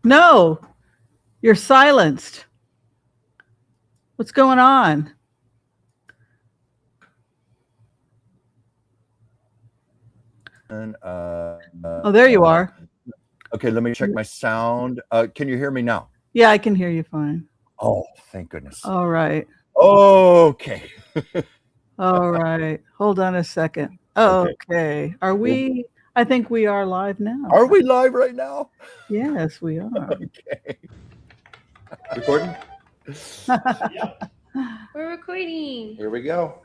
No, you're silenced. What's going on? And Oh, there you are. okay, let me check my sound. Can you hear me now? Yeah, I can hear you fine. Oh, thank goodness. All right. Okay. All right. Hold on a second. Okay. Okay. Are we? I think we are live now. Are we live right now? Yes, we are. Okay. Recording? We're recording. Here we go.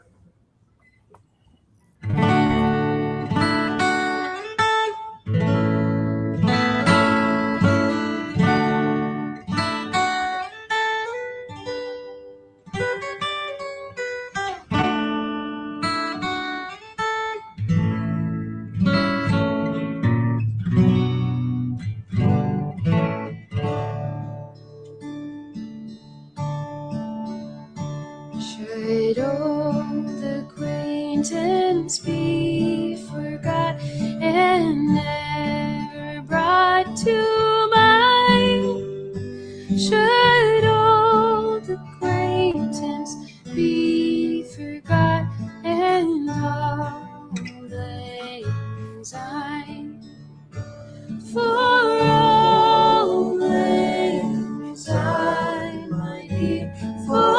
Should old acquaintance be forgot and never brought to mind? Should old acquaintance be forgot and all lang syne? For all lang syne, my dear, for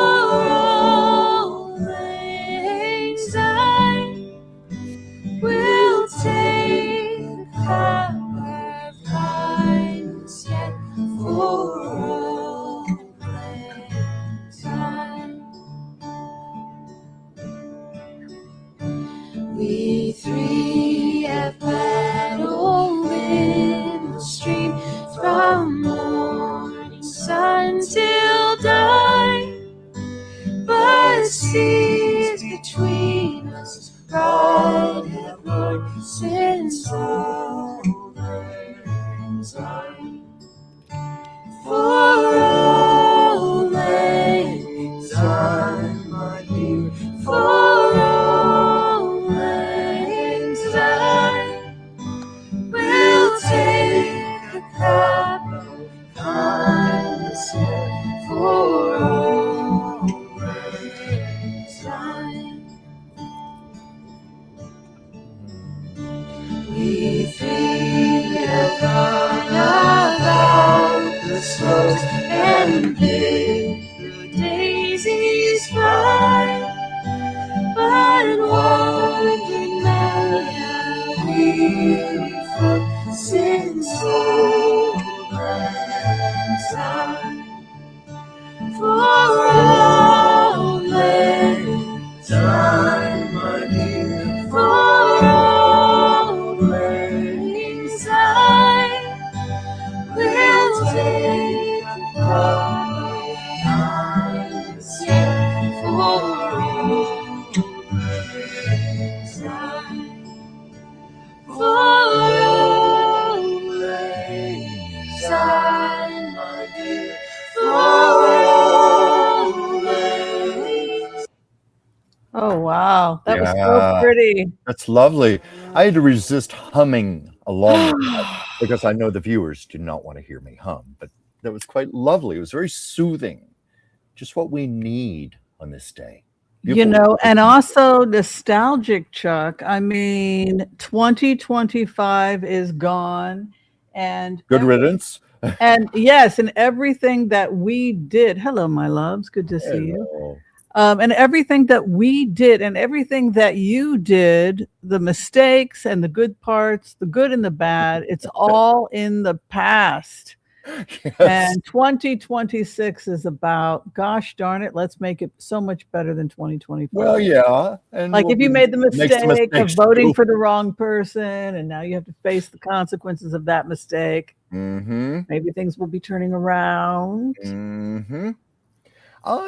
all lang syne, we'll take a cup of kindness yet. For all lang syne, we three have paddled in the stream from morning sun till dawn, but seas between us broad have roared since old lang syne. For all lang syne, my dear, for all lang syne, we'll take a cup of kindness yet. For all lang syne, we three have gone about the slopes and bid the daisies fly, but wandering now weary foot since old lang syne. For all lang syne, my dear, for all lang syne, we'll take a cup of kindness yet. For all lang syne, for all lang syne, my dear, for all lang. Oh, wow. That was so Yeah. pretty. That's lovely. I had to resist humming along with that because I know the viewers do not want to hear me hum, but that was quite lovely. It was very soothing. Just what we need on this day. You know, and also nostalgic, Chuck. I mean, 2025 is gone, and Good riddance. and yes, and everything that we did. Hello, my loves. Good to see you. Hello. And everything that we did and everything that you did, the mistakes and the good parts, the good and the bad, it's all in the past. Yes. And 2026 is about, gosh darn it, let's make it so much better than 2025. Well, yeah. And Like if you made the make some mistake of mistakes voting too. for the wrong person and now you have to face the consequences of that mistake, Mm-hmm. maybe things will be turning around. Mm-hmm.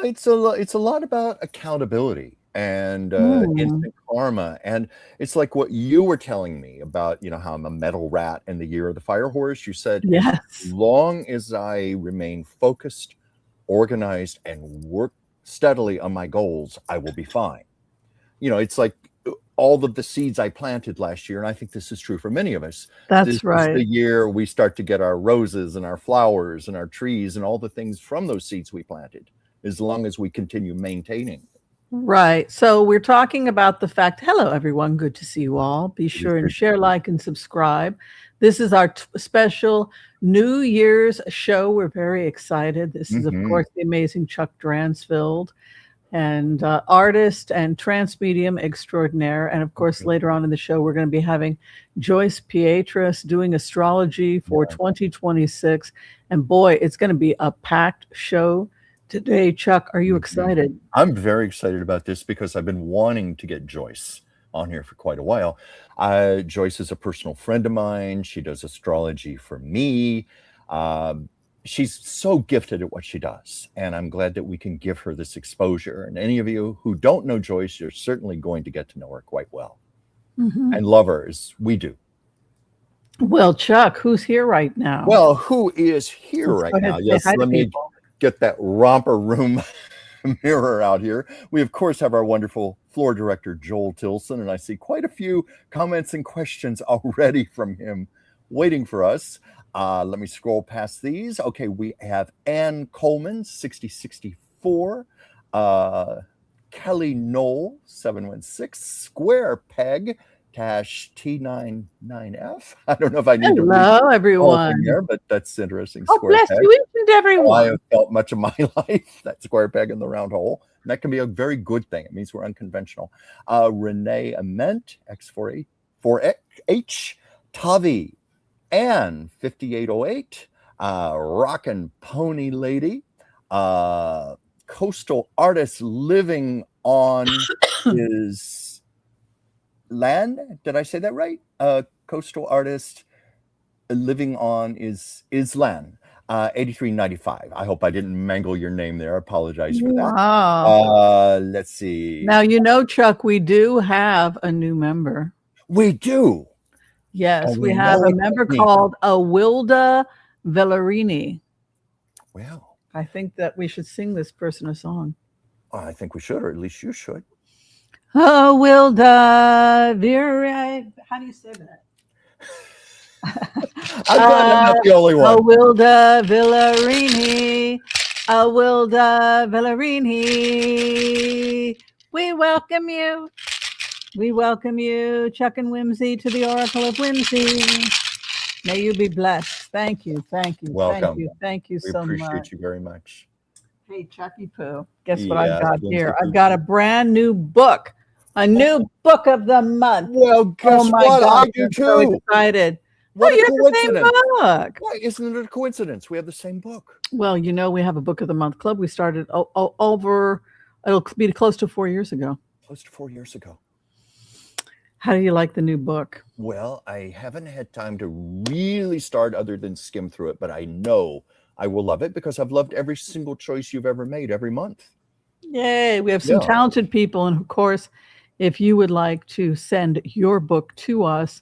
It's a lot about accountability and instant karma, and it's like what you were telling me about, how I'm a metal rat in the year of the fire horse. You said, Yes. as long as I remain focused, organized, and work steadily on my goals, I will be fine. It's like all of the seeds I planted last year, and I think this is true for many of us. That's This is right. the year we start to get our roses and our flowers and our trees and all the things from those seeds we planted, as long as we continue maintaining. Right. So we're talking about the fact, hello, everyone. Good to see you all. Be sure and share, like, and subscribe. This is our special New Year's show. We're very excited. This is, of course, the amazing Chuck Dransfield, and artist and trance medium extraordinaire. And of course, later on in the show, we're going to be having Joyce Pietras doing astrology for 2026. And boy, it's going to be a packed show today. Chuck, are you excited? I'm very excited about this because I've been wanting to get Joyce on here for quite a while. Joyce is a personal friend of mine. She does astrology for me. She's so gifted at what she does, and I'm glad that we can give her this exposure. And any of you who don't know Joyce, you're certainly going to get to know her quite well and love her as we do. Well, Chuck, who's here right now? Well, who is here right now? Yes, let me get that romper room mirror out here. We, of course, have our wonderful floor director, Joel Tilson, and I see quite a few comments and questions already from him waiting for us. Let me scroll past these. Okay, we have Ann Coleman, 6064. Kelly Knoll, 716. Square Peg, T99F. I don't know if I need to read hello, everyone. there, but that's interesting. Oh, Square bless Peg. you, each and everyone. I have felt much of my life that square peg in the round hole. And that can be a very good thing. It means we're unconventional. Renee Ament, X4H, Tavi, Ann, 5808, Rockin' Pony Lady, coastal artist living on his land. Did I say that right? Coastal artist living on is land. 8395. I hope I didn't mangle your name there. I apologize for that. Wow. Let's see. Now, you know, Chuck, we do have a new member. We do. Yes, And we we have know a what member that means. called Awilda Villarini. Well, I think that we should sing this person a song. I think we should, or at least you should. Awilda Villarini. How do you say that? I'm glad I'm not the only one. Awilda Villarini. Awilda Villarini. We welcome you. We welcome you, Chuck and Whimsy, to the Oracle of Whimsy. May you be blessed. Thank you. Thank you. Welcome. Thank you. Thank you We so appreciate much. you very much. Hey, Chucky Poo. Guess what I've Yes, got Whimsy here? Poo. I've got a brand new book. A new book of the month. Well, guess Oh my what? gosh, I do I'm so too. excited. What Oh, a you have the same coincidence. book. Why isn't it a coincidence? We have the same book. Well, you know, we have a book of the month club. We started over, it'll be close to 4 years ago. Close to 4 years ago. How do you like the new book? Well, I haven't had time to really start other than skim through it, but I know I will love it because I've loved every single choice you've ever made every month. Yay. We have some Yeah. talented people. And of course, if you would like to send your book to us,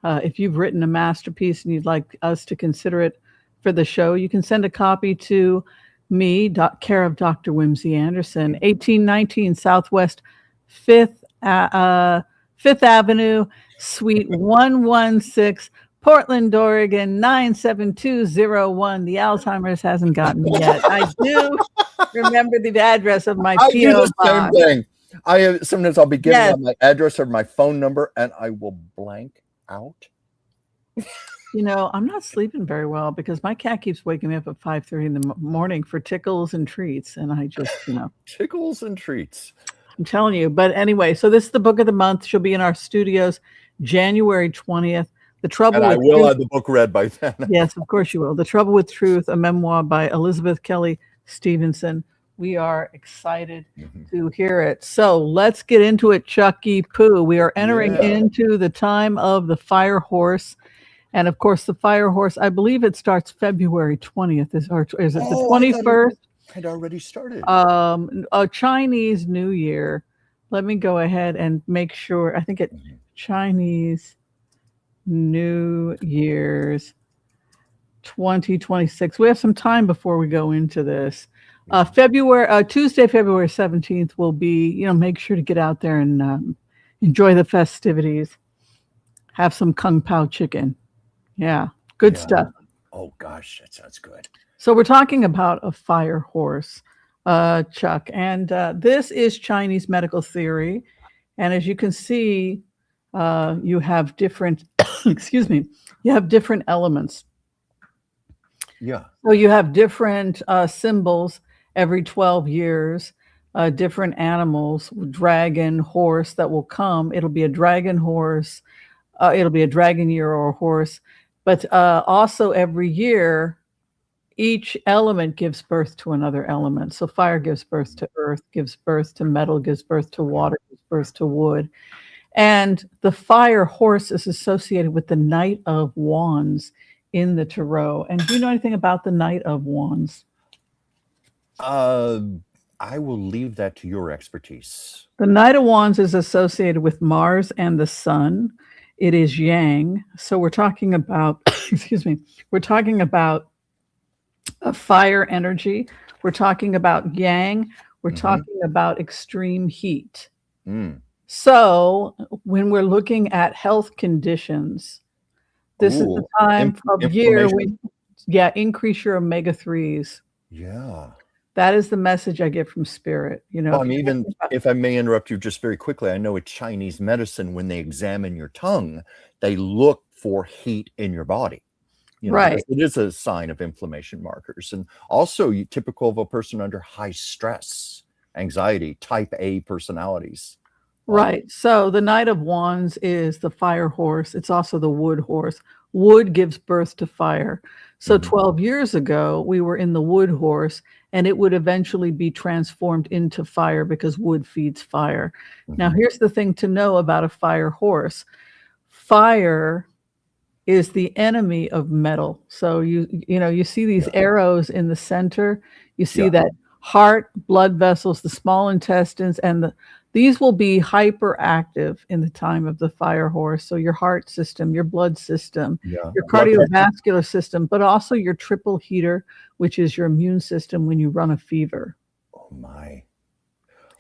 if you've written a masterpiece and you'd like us to consider it for the show, you can send a copy to me, care of Dr. Whimsy Anderson, 1819 Southwest 5th Avenue, Suite 116, Portland, Oregon, 97201. The Alzheimer's hasn't gotten me yet. I do remember the address of my I do P.O. the same box. thing. Sometimes I'll be giving Yes. out my address or my phone number, and I will blank out. You know, I'm not sleeping very well because my cat keeps waking me up at 5:30 in the morning for tickles and treats. And I just, you know, Tickles and treats. I'm telling you. But anyway, so this is the book of the month. She'll be in our studios January 20th. The Trouble And I with will Truth. have the book read by then. Yes, of course you will. The Trouble with Truth, a memoir by Elizabeth Kelly Stevenson. We are excited to hear it. So let's get into it, Chucky Poo. We are entering into the time of the Fire Horse. And of course, the Fire Horse, I believe it starts February 20th. Is it the 21st? Had already started. A Chinese New Year. Let me go ahead and make sure. I think it Chinese New Year's 2026. We have some time before we go into this. Tuesday, February 17th will be, make sure to get out there and Enjoy the festivities. Have some kung pao chicken. Yeah, good Yeah. stuff. Oh gosh, that sounds good. So we're talking about a fire horse, Chuck, and this is Chinese medical theory. And as you can see, you have different, excuse me, you have different elements. Yeah. So you have different symbols every 12 years, different animals, dragon, horse that will come. It'll be a dragon horse, it'll be a dragon year or a horse, but also every year, each element gives birth to another element. So fire gives birth to earth, gives birth to metal, gives birth to water, gives birth to wood. And the fire horse is associated with the Knight of Wands in the tarot. And do you know anything about the Knight of Wands? I will leave that to your expertise. The Knight of Wands is associated with Mars and the Sun. It is Yang. So we're talking about, excuse me, we're talking about a fire energy. We're talking about Yang. We're talking about extreme heat. Mm. So when we're looking at health conditions, this is the time of year when, increase your omega-3s. Yeah. That is the message I get from spirit. You know, Well, if I may interrupt you just very quickly, I know with Chinese medicine, when they examine your tongue, they look for heat in your body. You know, right. It is a sign of inflammation markers. And also typical of a person under high stress, anxiety, type A personalities. Right. So the Knight of Wands is the fire horse. It's also the wood horse. Wood gives birth to fire. So 12 years ago, we were in the wood horse, and it would eventually be transformed into fire because wood feeds fire. Now, here's the thing to know about a fire horse. Fire is the enemy of metal. So you see these arrows in the center. You see that heart, blood vessels, the small intestines, and these will be hyperactive in the time of the fire horse. So your heart system, your blood system, your cardiovascular system, but also your triple heater, which is your immune system when you run a fever. Oh my.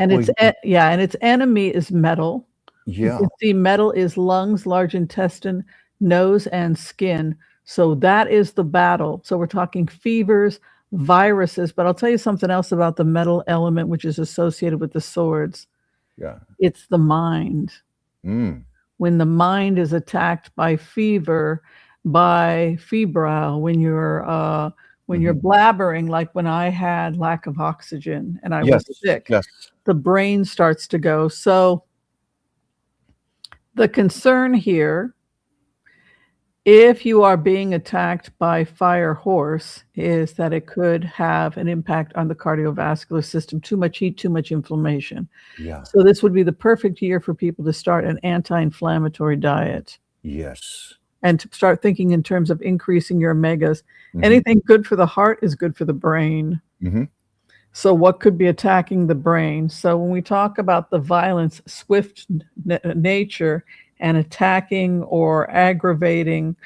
And and its enemy is metal. Yeah. You can see metal is lungs, large intestine, nose, and skin. So that is the battle. So we're talking fevers, viruses, but I'll tell you something else about the metal element, which is associated with the swords. Yeah. It's the mind. Mm. When the mind is attacked by fever, by febrile, when you're blabbering, like when I had lack of oxygen and I was sick, the brain starts to go. So the concern here, if you are being attacked by fire horse, is that it could have an impact on the cardiovascular system. Too much heat, too much inflammation. Yeah. So this would be the perfect year for people to start an anti-inflammatory diet. Yes. And to start thinking in terms of increasing your omegas. Anything good for the heart is good for the brain. So what could be attacking the brain? So when we talk about the violence, swift nature, and attacking or aggravating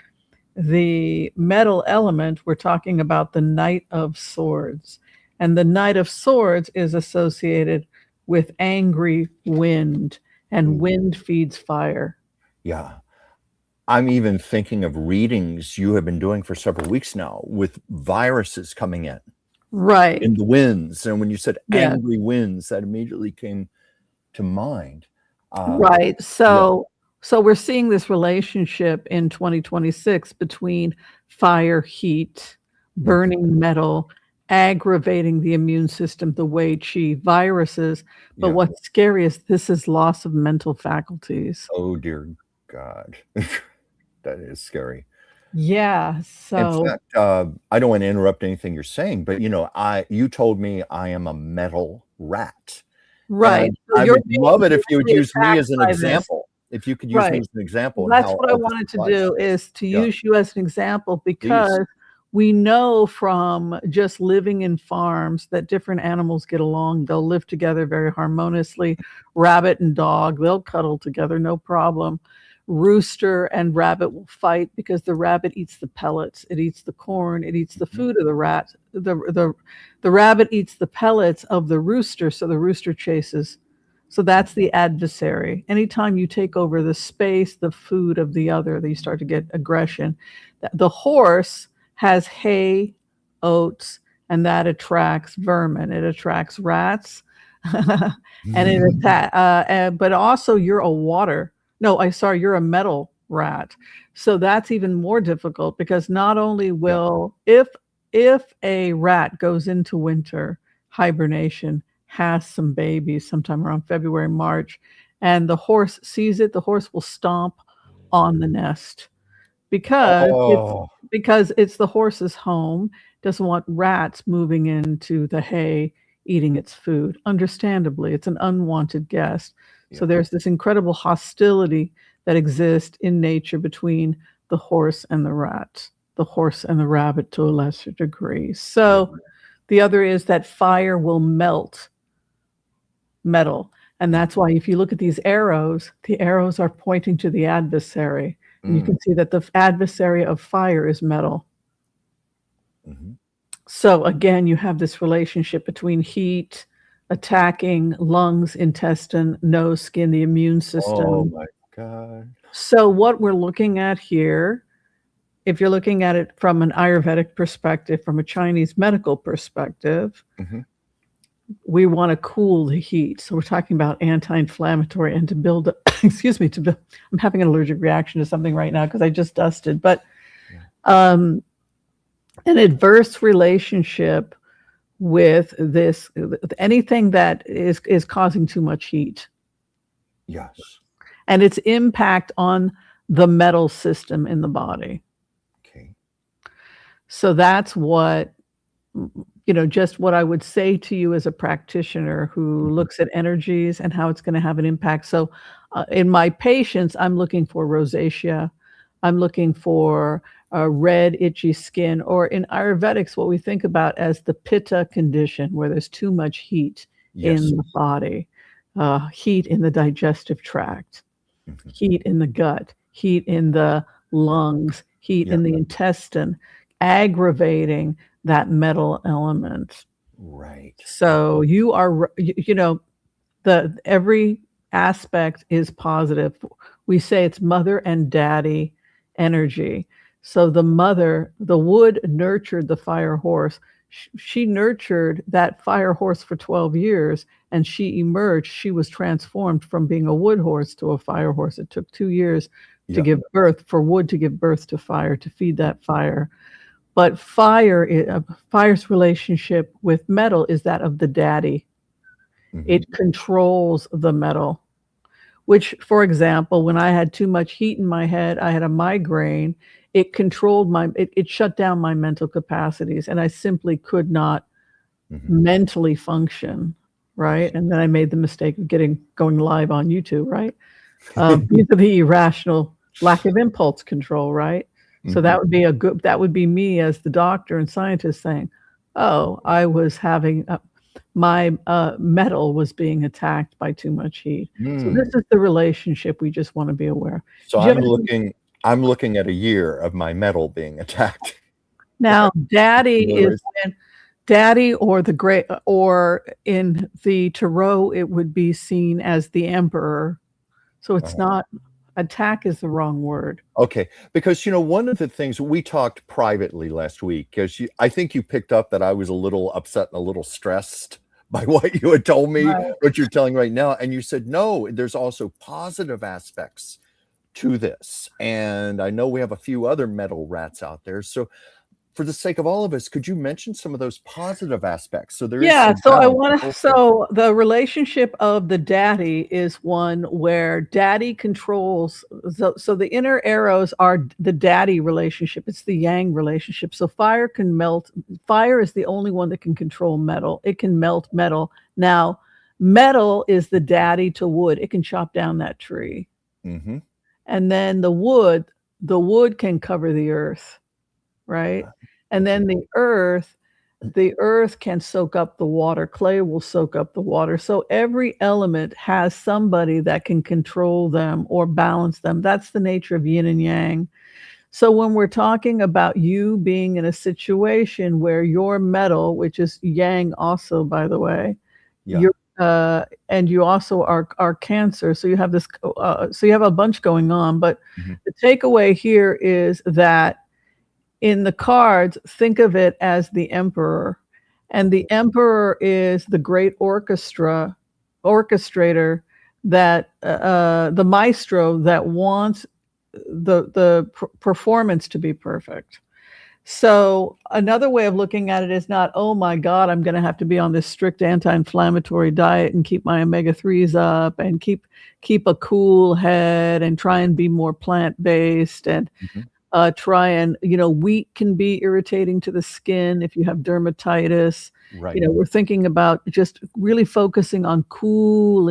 the metal element, we're talking about the Knight of Swords. And the Knight of Swords is associated with angry wind, and wind feeds fire. Yeah. I'm even thinking of readings you have been doing for several weeks now with viruses coming in. Right. In the winds. And when you said angry winds, that immediately came to mind. Right. So we're seeing this relationship in 2026 between fire, heat, burning metal, aggravating the immune system, the Wei Qi, viruses. But what's scary is this is loss of mental faculties. Oh, dear God. That is scary. Yeah. So in fact, I don't want to interrupt anything you're saying, but you told me I am a metal rat. Right. So I would love it if you would use me as an example. If you could use me as an example. That's what I wanted to do, is to use you as an example, because we know from just living in farms that different animals get along. They'll live together very harmoniously. Rabbit and dog, they'll cuddle together, no problem. Rooster and rabbit will fight because the rabbit eats the pellets. It eats the corn. It eats the food of the rat. The rabbit eats the pellets of the rooster, so the rooster chases. So that's the adversary. Anytime you take over the space, the food of the other, you start to get aggression. The horse has hay, oats, and that attracts vermin. It attracts rats, and but also you're a water. No, you're a metal rat. So that's even more difficult because not only will if a rat goes into winter hibernation, has some babies sometime around February, March, and the horse sees it, the horse will stomp on the nest because Oh, it's the horse's home, doesn't want rats moving into the hay eating its food. Understandably, it's an unwanted guest. So yeah. there's this incredible hostility that exists in nature between the horse and the rat, the horse and the rabbit to a lesser degree. So the other is that fire will melt metal. And that's why if you look at these arrows, the arrows are pointing to the adversary. And you can see that the adversary of fire is metal. Mhm. So again, you have this relationship between heat attacking lungs, intestine, nose, skin, the immune system. Oh my God. So what we're looking at here, if you're looking at it from an Ayurvedic perspective, from a Chinese medical perspective, Mhm. we want to cool the heat. So we're talking about anti-inflammatory and to build, excuse me, I'm having an allergic reaction to something right now because I just dusted, but an adverse relationship with this, anything that is causing too much heat. Yes. And its impact on the metal system in the body. Okay. So that's what, just what I would say to you as a practitioner who looks at energies and how it's going to have an impact. So in my patients, I'm looking for rosacea. I'm looking for red, itchy skin, or in Ayurvedics, what we think about as the Pitta condition, where there's too much heat Yes. in the body, heat in the digestive tract, heat in the gut, heat in the lungs, heat in the intestine, aggravating that metal element. Right. So you are, every aspect is positive. We say it's mother and daddy energy. So the wood nurtured the fire horse. She nurtured that fire horse for 12 years and she emerged. She was transformed from being a wood horse to a fire horse. It took 2 years to give birth, for wood to give birth to fire, to feed that fire. But fire's relationship with metal is that of the daddy. It controls the metal, which, for example, when I had too much heat in my head, I had a migraine, it controlled it shut down my mental capacities, and I simply could not mentally function, right? And then I made the mistake of going live on YouTube, right? These are the irrational lack of impulse control, right? So that would be me as the doctor and scientist saying, oh, I was having my metal was being attacked by too much heat. So this is the relationship we just want to be aware. So I'm looking at a year of my metal being attacked. Now, daddy is when daddy or the great, or in the tarot, it would be seen as the emperor. So it's not, attack is the wrong word. Okay, because one of the things we talked privately last week, because I think you picked up that I was a little upset and a little stressed by what you had told me, what you're telling right now, and you said no, there's also positive aspects to this, and I know we have a few other metal rats out there. So, for the sake of all of us, could you mention some of those positive aspects? So So the relationship of the daddy is one where daddy controls. So the inner arrows are the daddy relationship. It's the yang relationship. So fire can melt. Fire is the only one that can control metal. It can melt metal. Now, metal is the daddy to wood. It can chop down that tree. And then the wood can cover the earth. Right? And then the earth can soak up the water. Clay will soak up the water. So every element has somebody that can control them or balance them. That's the nature of yin and yang. So when we're talking about you being in a situation where your metal, which is yang also, by the way, and you also are Cancer. So you have this. So you have a bunch going on. But the takeaway here is that in the cards, think of it as the Emperor, and the Emperor is the great orchestrator that the maestro that wants the performance to be perfect. So another way of looking at it is not, oh my God, I'm going to have to be on this strict anti-inflammatory diet and keep my omega-3s up and keep a cool head and try and be more plant-based and try and, wheat can be irritating to the skin if you have dermatitis. Right. We're thinking about just really focusing on cool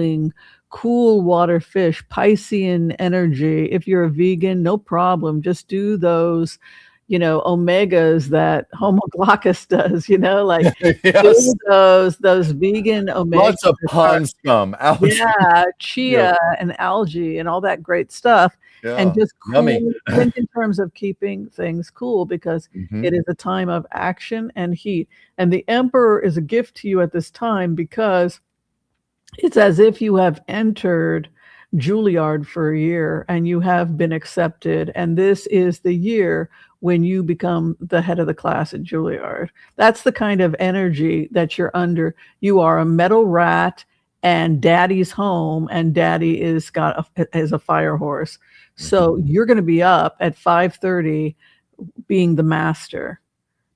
water fish, Piscean energy. If you're a vegan, no problem. Just do those, omegas that Homoglockus does, like Yes. do those vegan omegas. Lots of pond scum, algae. Yeah, chia and algae and all that great stuff. Yeah. And just Yummy. think in terms of keeping things cool, because it is a time of action and heat. And the Emperor is a gift to you at this time, because it's as if you have entered Juilliard for a year and you have been accepted. And this is the year when you become the head of the class at Juilliard. That's the kind of energy that you're under. You are a metal rat and daddy's home, and daddy is a fire horse. So you're going to be up at 5:30 being the master.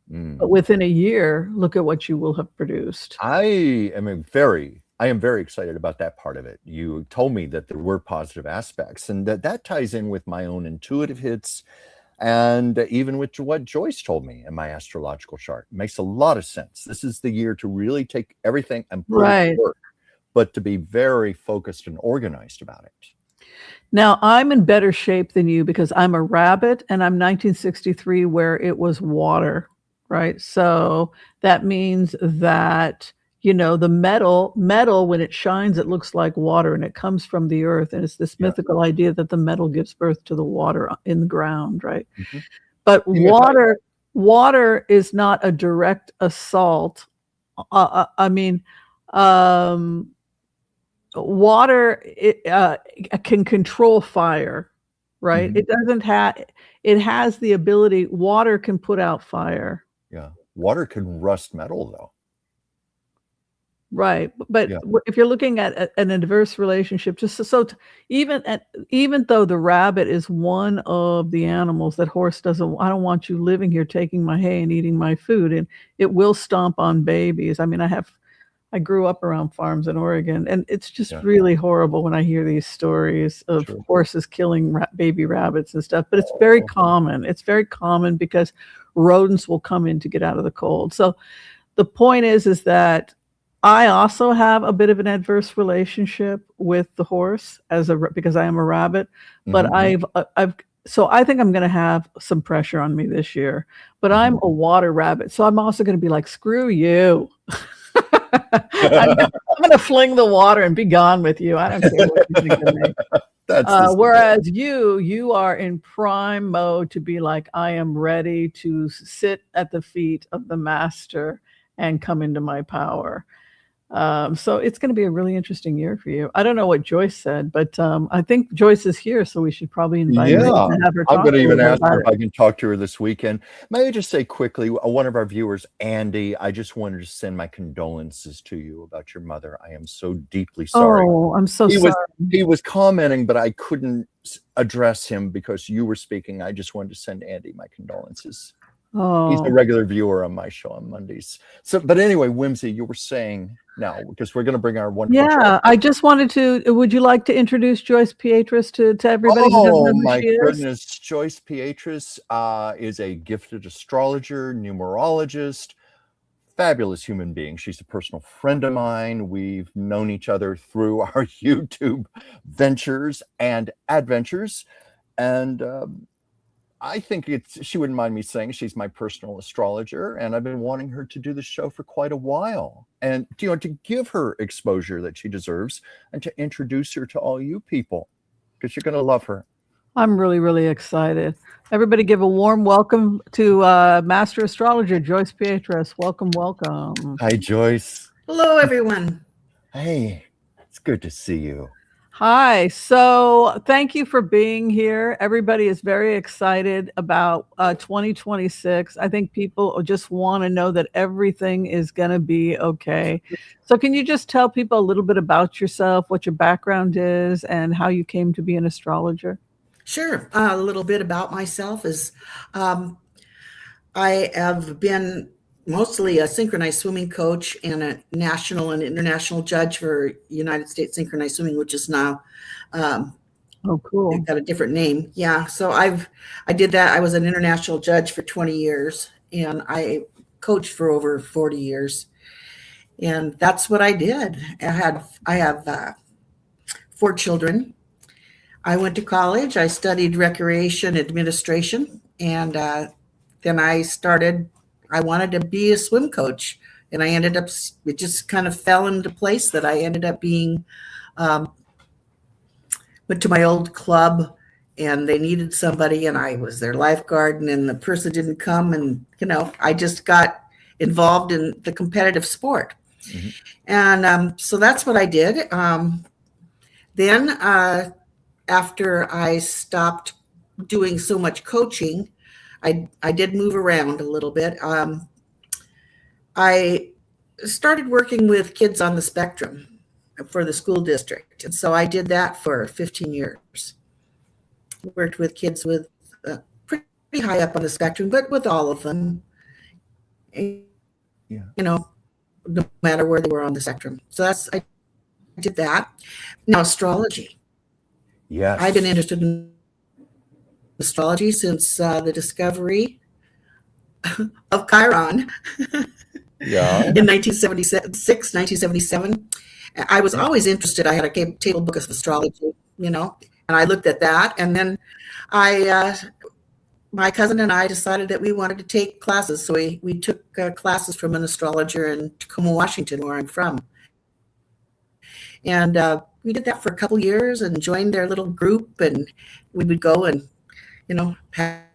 But within a year, look at what you will have produced. I am very excited about that part of it. You told me that there were positive aspects, and that ties in with my own intuitive hits, and even with what Joyce told me in my astrological chart. It makes a lot of sense. This is the year to really take everything and put it to work, but to be very focused and organized about it. Now, I'm in better shape than you because I'm a rabbit, and I'm 1963, where it was water, right? So that means that, the metal, when it shines, it looks like water, and it comes from the earth. And it's this mythical idea that the metal gives birth to the water in the ground, right? But water is not a direct assault. Water can control fire, right? It doesn't have. It has the ability. Water can put out fire. Yeah, water can rust metal, though. Right, but if you're looking at an adverse relationship, even though the rabbit is one of the animals that horse doesn't. I don't want you living here, taking my hay and eating my food, and it will stomp on babies. I mean, I grew up around farms in Oregon, and it's just really horrible when I hear these stories of horses killing baby rabbits and stuff. But it's very common. It's very common because rodents will come in to get out of the cold. So the point is that I also have a bit of an adverse relationship with the horse because I am a rabbit, but so I think I'm going to have some pressure on me this year. But I'm a water rabbit, so I'm also going to be like, screw you. I'm going to fling the water and be gone with you. I don't care what you think of me. Whereas you are in prime mode to be like, I am ready to sit at the feet of the master and come into my power. So it's going to be a really interesting year for you. I don't know what Joyce said, but I think Joyce is here, so we should probably invite her to have her talk. I'm going to even ask her if I can talk to her this weekend. May I just say quickly, one of our viewers, Andy, I just wanted to send my condolences to you about your mother. I am so deeply sorry. Oh, I'm so sorry. He was commenting, but I couldn't address him because you were speaking. I just wanted to send Andy my condolences. Oh. He's a regular viewer on my show on Mondays. So, but anyway, Whimsy, you were saying now, because we're going to bring our one. Yeah, I just wanted to. Would you like to introduce Joyce Pietras to everybody? Oh my goodness, Joyce Pietras is a gifted astrologer, numerologist, fabulous human being. She's a personal friend of mine. We've known each other through our YouTube ventures and adventures, and I think she wouldn't mind me saying she's my personal astrologer, and I've been wanting her to do the show for quite a while, and to give her exposure that she deserves and to introduce her to all you people, because you're going to love her. I'm really, really excited. Everybody give a warm welcome to Master Astrologer Joyce Pietras. Welcome, welcome. Hi, Joyce. Hello, everyone. Hey, it's good to see you. Hi. So thank you for being here. Everybody is very excited about 2026. I think people just want to know that everything is going to be okay. So can you just tell people a little bit about yourself, what your background is, and how you came to be an astrologer? Sure. A little bit about myself is um, I have been mostly a synchronized swimming coach and a national and international judge for United States synchronized swimming, which is now um, Oh, it cool. got a different name. Yeah. So I did that. I was an international judge for 20 years and I coached for over 40 years. And that's what I did. I have 4 children. I went to college. I studied recreation administration, and then I wanted to be a swim coach, and I ended up. It just kind of fell into place that I ended up being. Um, went to my old club, and they needed somebody, and I was their lifeguard, and then the person didn't come, and I just got involved in the competitive sport, Mhm. and so that's what I did. Then after I stopped doing so much coaching, I did move around a little bit. I started working with kids on the spectrum for the school district. And so I did that for 15 years. Worked with kids with pretty high up on the spectrum, but with all of them, you Yeah. know, no matter where they were on the spectrum. So I did that. Now, astrology. Yes. I've been interested in astrology since the discovery of Chiron Yeah. in 1976, 1977. I was Yeah. always interested. I had a table book of astrology, and I looked at that. And then my cousin and I decided that we wanted to take classes. So we took classes from an astrologer in Tacoma, Washington, where I'm from. And we did that for a couple years and joined their little group. And we would go and, have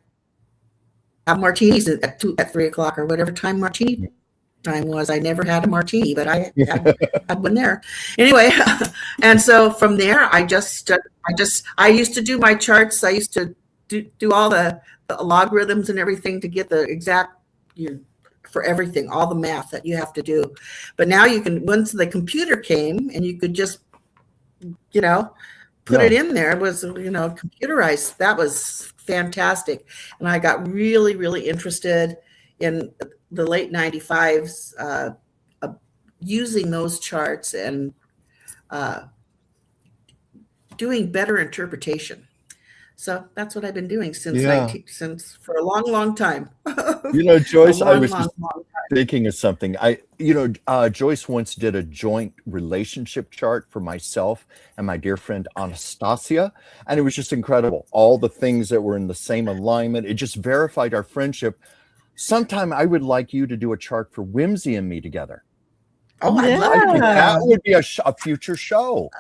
martinis at 3 o'clock or whatever time martini time was. I never had a martini, but I had one there. Anyway, and so from there, I used to do my charts. I used to do all the logarithms and everything to get the exact for everything, all the math that you have to do. But now you can, once the computer came and you could just, put it in there, it was, computerized. That was fantastic. And I got really, really interested in the late 95s, using those charts and doing better interpretation. So that's what I've been doing since for a long, long time. Joyce, long, I was long, just long thinking of something. Joyce once did a joint relationship chart for myself and my dear friend Anastasia, and it was just incredible. All the things that were in the same alignment, it just verified our friendship. Sometime I would like you to do a chart for Whimsy and me together. Oh, I'd love I to do think that. that would be a future show.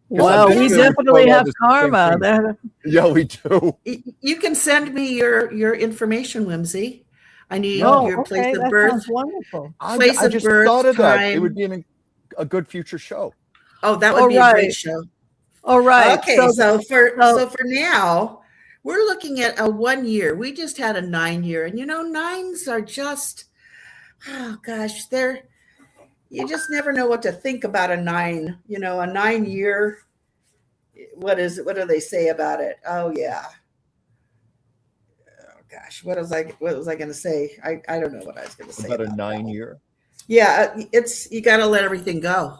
Well, we definitely have karma. Yeah, we do. You can send me your information, Whimsy. I need your place of that birth. sounds wonderful. Place I of just birth, thought of that. time. It would be a good future show. Oh, that would be a great show. All right. Okay, so for now, we're looking at a 1 year. We just had a 9 year, and nines are just, oh gosh, you just never know what to think about a 9. A 9 year. What do they say about it? Oh yeah. Oh gosh, what was I going to say? I don't know what I was going to say about a 9 year. Yeah, you got to let everything go.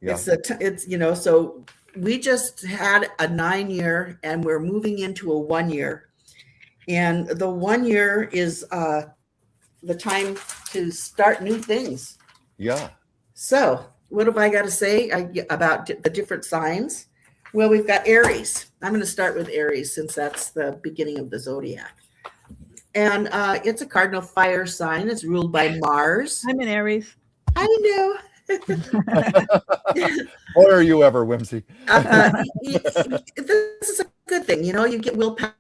Yeah. So we just had a 9 year and we're moving into a 1 year, and the 1 year is the time to start new things. Yeah. So what have I got to say about the different signs? Well, we've got Aries. I'm going to start with Aries since that's the beginning of the zodiac. And it's a cardinal fire sign. It's ruled by Mars. I'm in Aries. I know. Or are you ever, Whimsy? This is a good thing. You get willpower.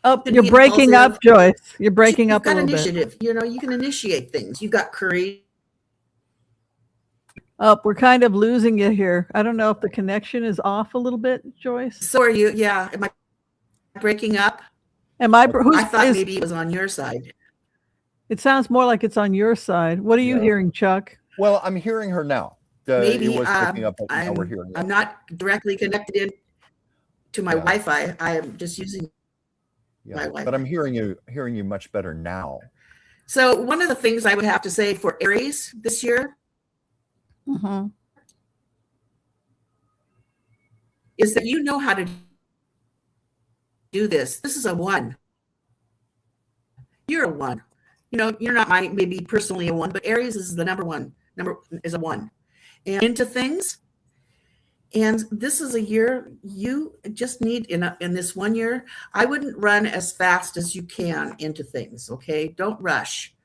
Oh, can you're be breaking up, impulsive. Joyce. You're breaking You've up a got little bit. initiative. You know, you can initiate things. You've got courage. Oh, we're kind of losing you here. I don't know if the connection is off a little bit, Joyce. So are you. Yeah. Am I breaking up? Am I? I thought maybe it was on your side. It sounds more like it's on your side. What are you hearing, Chuck? Well, I'm hearing her now. Maybe it was picking up, but now we're hearing it. I'm not directly connected in to my Wi-Fi. I am just using my Wi-Fi. But I'm hearing you much better now. So one of the things I would have to say for Aries this year is that you know how to do this. This is a 1. You're a 1. You know, you're not maybe personally a 1, but Aries is the number 1. Number is a 1. And into things. And this is a year you just need in this 1 year. I wouldn't run as fast as you can into things. Okay, don't rush.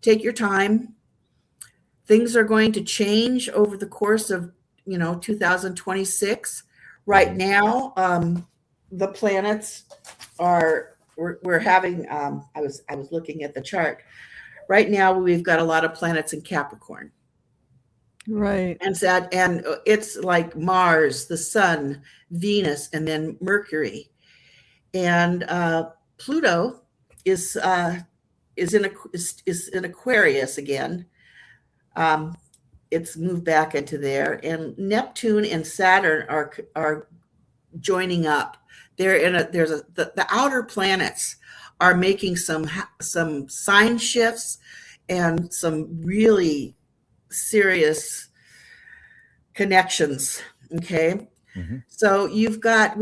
Take your time. Things are going to change over the course of 2026. Right now, the planets are. We're having. I was looking at the chart. Right now, we've got a lot of planets in Capricorn. Right. And it's like Mars, the Sun, Venus, and then Mercury, and Pluto is in Aquarius again. It's moved back into there, and Neptune and Saturn are joining up. The outer planets are making some sign shifts and some really serious connections. Okay. So we've got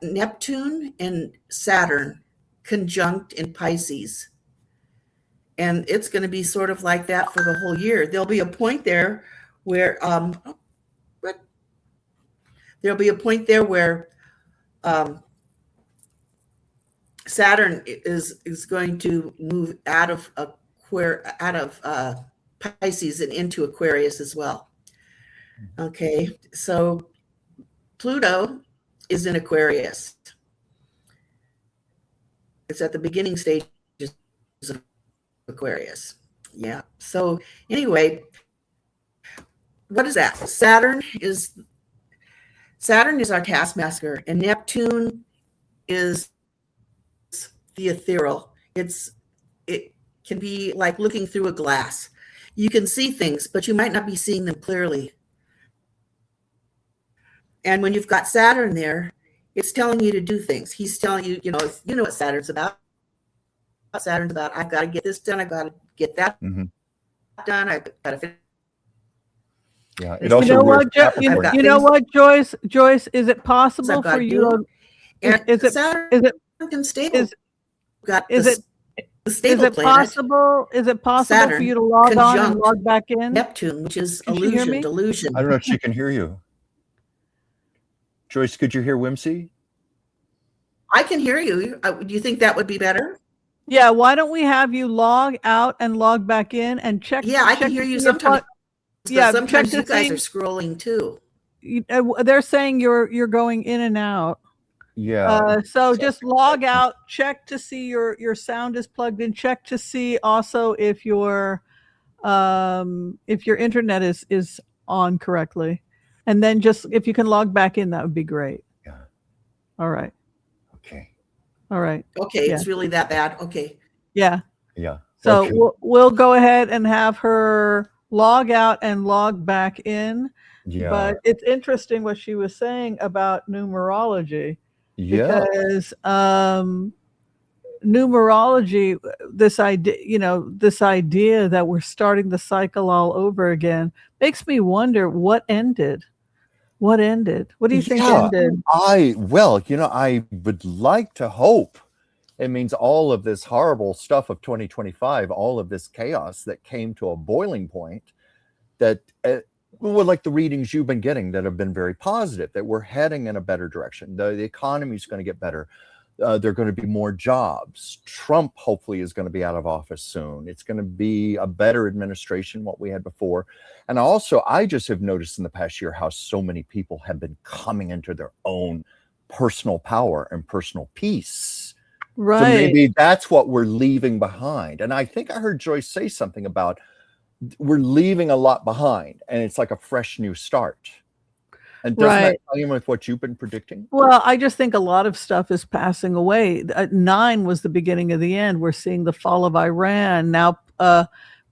Neptune and Saturn conjunct in Pisces, and it's going to be sort of like that for the whole year. There'll be a point there where Saturn is going to move out of Pisces and into Aquarius as well. Okay, so Pluto is in Aquarius. It's at the beginning stages of Aquarius. Yeah. So anyway, what is that? Saturn is our taskmaster, and Neptune is the ethereal. It can be like looking through a glass. You can see things, but you might not be seeing them clearly. And when you've got Saturn there, it's telling you to do things. He's telling you, you know what Saturn's about. Saturn's about, I've got to get this done. I've got to get that done. I've got to finish. Yeah. It also you know what, Joyce? Joyce, is it possible for you? Is it possible? Is it possible Saturn for you to log on and log back in? Neptune, which is delusion. I don't know if she can hear you. Joyce, could you hear Whimsy? I can hear you. Do you think that would be better? Yeah. Why don't we have you log out and log back in and check? Yeah, I can hear you sometimes. Yeah, sometimes you guys are scrolling too. They're saying you're going in and out. Yeah. So just log out, check to see your sound is plugged in, check to see also if your internet is on correctly. And then just if you can log back in, that would be great. Yeah. All right. Okay. All right. Okay, it's really that bad. Okay. Yeah. Yeah. So okay. we'll go ahead and have her log out and log back in. Yeah. But it's interesting what she was saying about numerology. Yeah. Because numerology, this idea that we're starting the cycle all over again makes me wonder what ended. What ended? What do you think ended? I would like to hope it means all of this horrible stuff of 2025, all of this chaos that came to a boiling point, that like the readings you've been getting that have been very positive, that we're heading in a better direction. The economy is going to get better. There are going to be more jobs. Trump hopefully is going to be out of office soon. It's going to be a better administration, what we had before. And also, I just have noticed in the past year how so many people have been coming into their own personal power and personal peace. Right. So maybe that's what we're leaving behind. And I think I heard Joyce say something about we're leaving a lot behind, and it's like a fresh new start. And doesn't that tie in with what you've been predicting? Well, I just think a lot of stuff is passing away. 9 was the beginning of the end. We're seeing the fall of Iran. Now,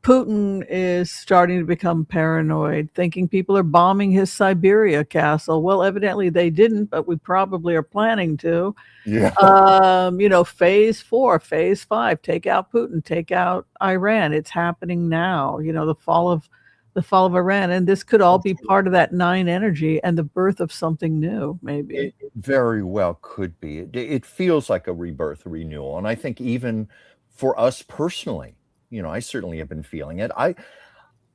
Putin is starting to become paranoid, thinking people are bombing his Siberia castle. Well, evidently they didn't, but we probably are planning to. Yeah. Phase 4, phase 5, take out Putin, take out Iran. It's happening now. The fall of Iran, and this could all be part of that 9 energy and the birth of something new. Maybe it very well could be. It feels like a rebirth, a renewal, and I think even for us personally, I certainly have been feeling it. I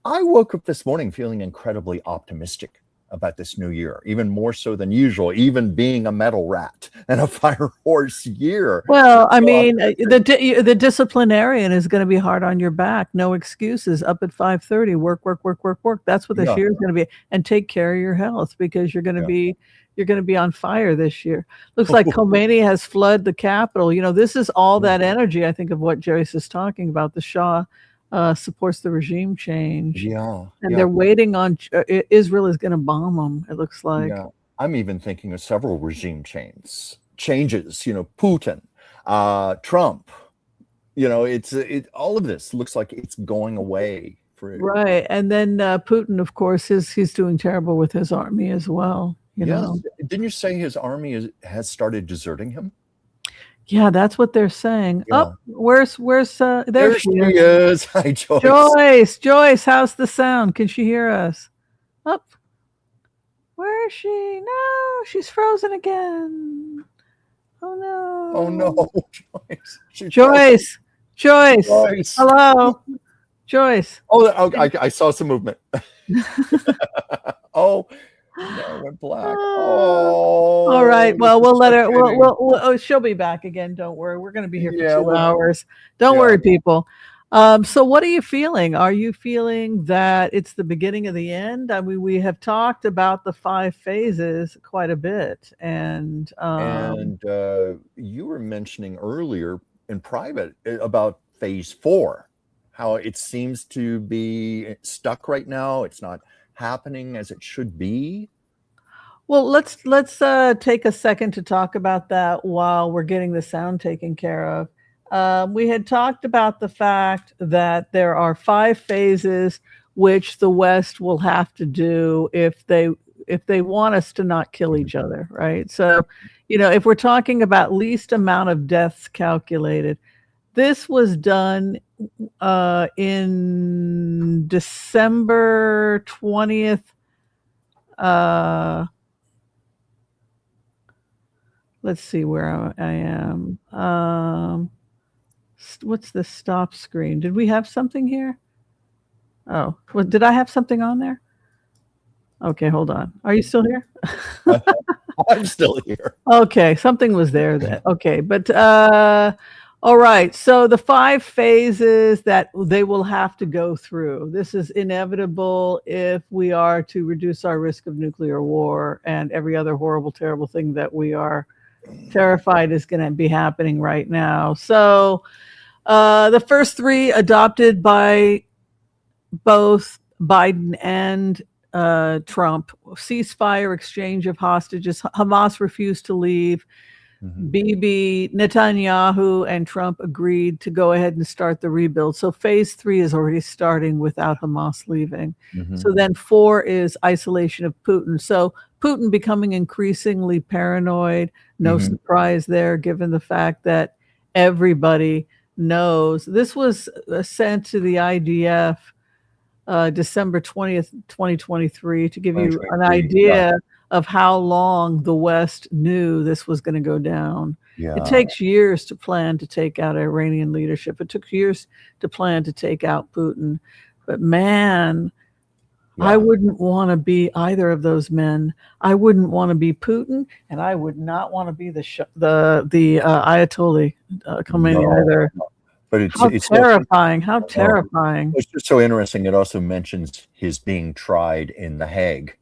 woke up this morning feeling incredibly optimistic about this new year, even more so than usual, even being a metal rat and a fire horse year. Well, I mean, the disciplinarian is going to be hard on your back. No excuses. Up at 5:30, work. That's what this year is going to be. And take care of your health, because you're going to be on fire this year. Looks like Khomeini has flooded the capital. This is all that energy, I think, of what Joyce is talking about. The Shah supports the regime change. And they're waiting on Israel is going to bomb them, it looks like. Yeah. I'm even thinking of several regime changes. Putin, Trump. All of this looks like it's going away. Right. And then Putin, of course, he's doing terrible with his army as well. Didn't you say his army has started deserting him? Yeah, that's what they're saying. Yeah. Oh, where's there she is. Hi, Joyce. Joyce, how's the sound? Can she hear us? Up. Where is she? No, she's frozen again. Oh no. Oh no. Joyce. Hello. Joyce. Oh, I saw some movement. Oh. No, it went black. Oh, all right. Well, we'll let her. She'll be back again. Don't worry. We're going to be here for 2 hours. Don't worry, people. So, what are you feeling? Are you feeling that it's the beginning of the end? I mean, we have talked about the 5 phases quite a bit, and you were mentioning earlier in private about phase 4, how it seems to be stuck right now. It's not happening as it should be. Well, let's take a second to talk about that while we're getting the sound taken care of. We had talked about the fact that there are 5 phases which the West will have to do if they want us to not kill each other, right? So, if we're talking about least amount of deaths calculated, this was done in December 20th. Let's see where I am. What's the stop screen? Did we have something here? Oh, did I have something on there? Okay, hold on. Are you still here? I'm still here. Okay, something was there then. Okay, but all right. So the 5 phases that they will have to go through. This is inevitable if we are to reduce our risk of nuclear war and every other horrible, terrible thing that we are terrified is going to be happening right now. So the first 3 adopted by both Biden and Trump: ceasefire, exchange of hostages. Hamas refused to leave. Bibi, Netanyahu, and Trump agreed to go ahead and start the rebuild. So phase 3 is already starting without Hamas leaving. So then 4 is isolation of Putin. So Putin becoming increasingly paranoid. No surprise there, given the fact that everybody knows. This was sent to the IDF December 20th, 2023, to give you an idea of how long the West knew this was going to go down. It takes years to plan to take out Iranian leadership. It took years to plan to take out Putin. But man, I wouldn't want to be either of those men. I wouldn't want to be Putin, and I would not want to be the Ayatollah Khomeini either. But it's terrifying. How terrifying. It's just so interesting. It also mentions his being tried in The Hague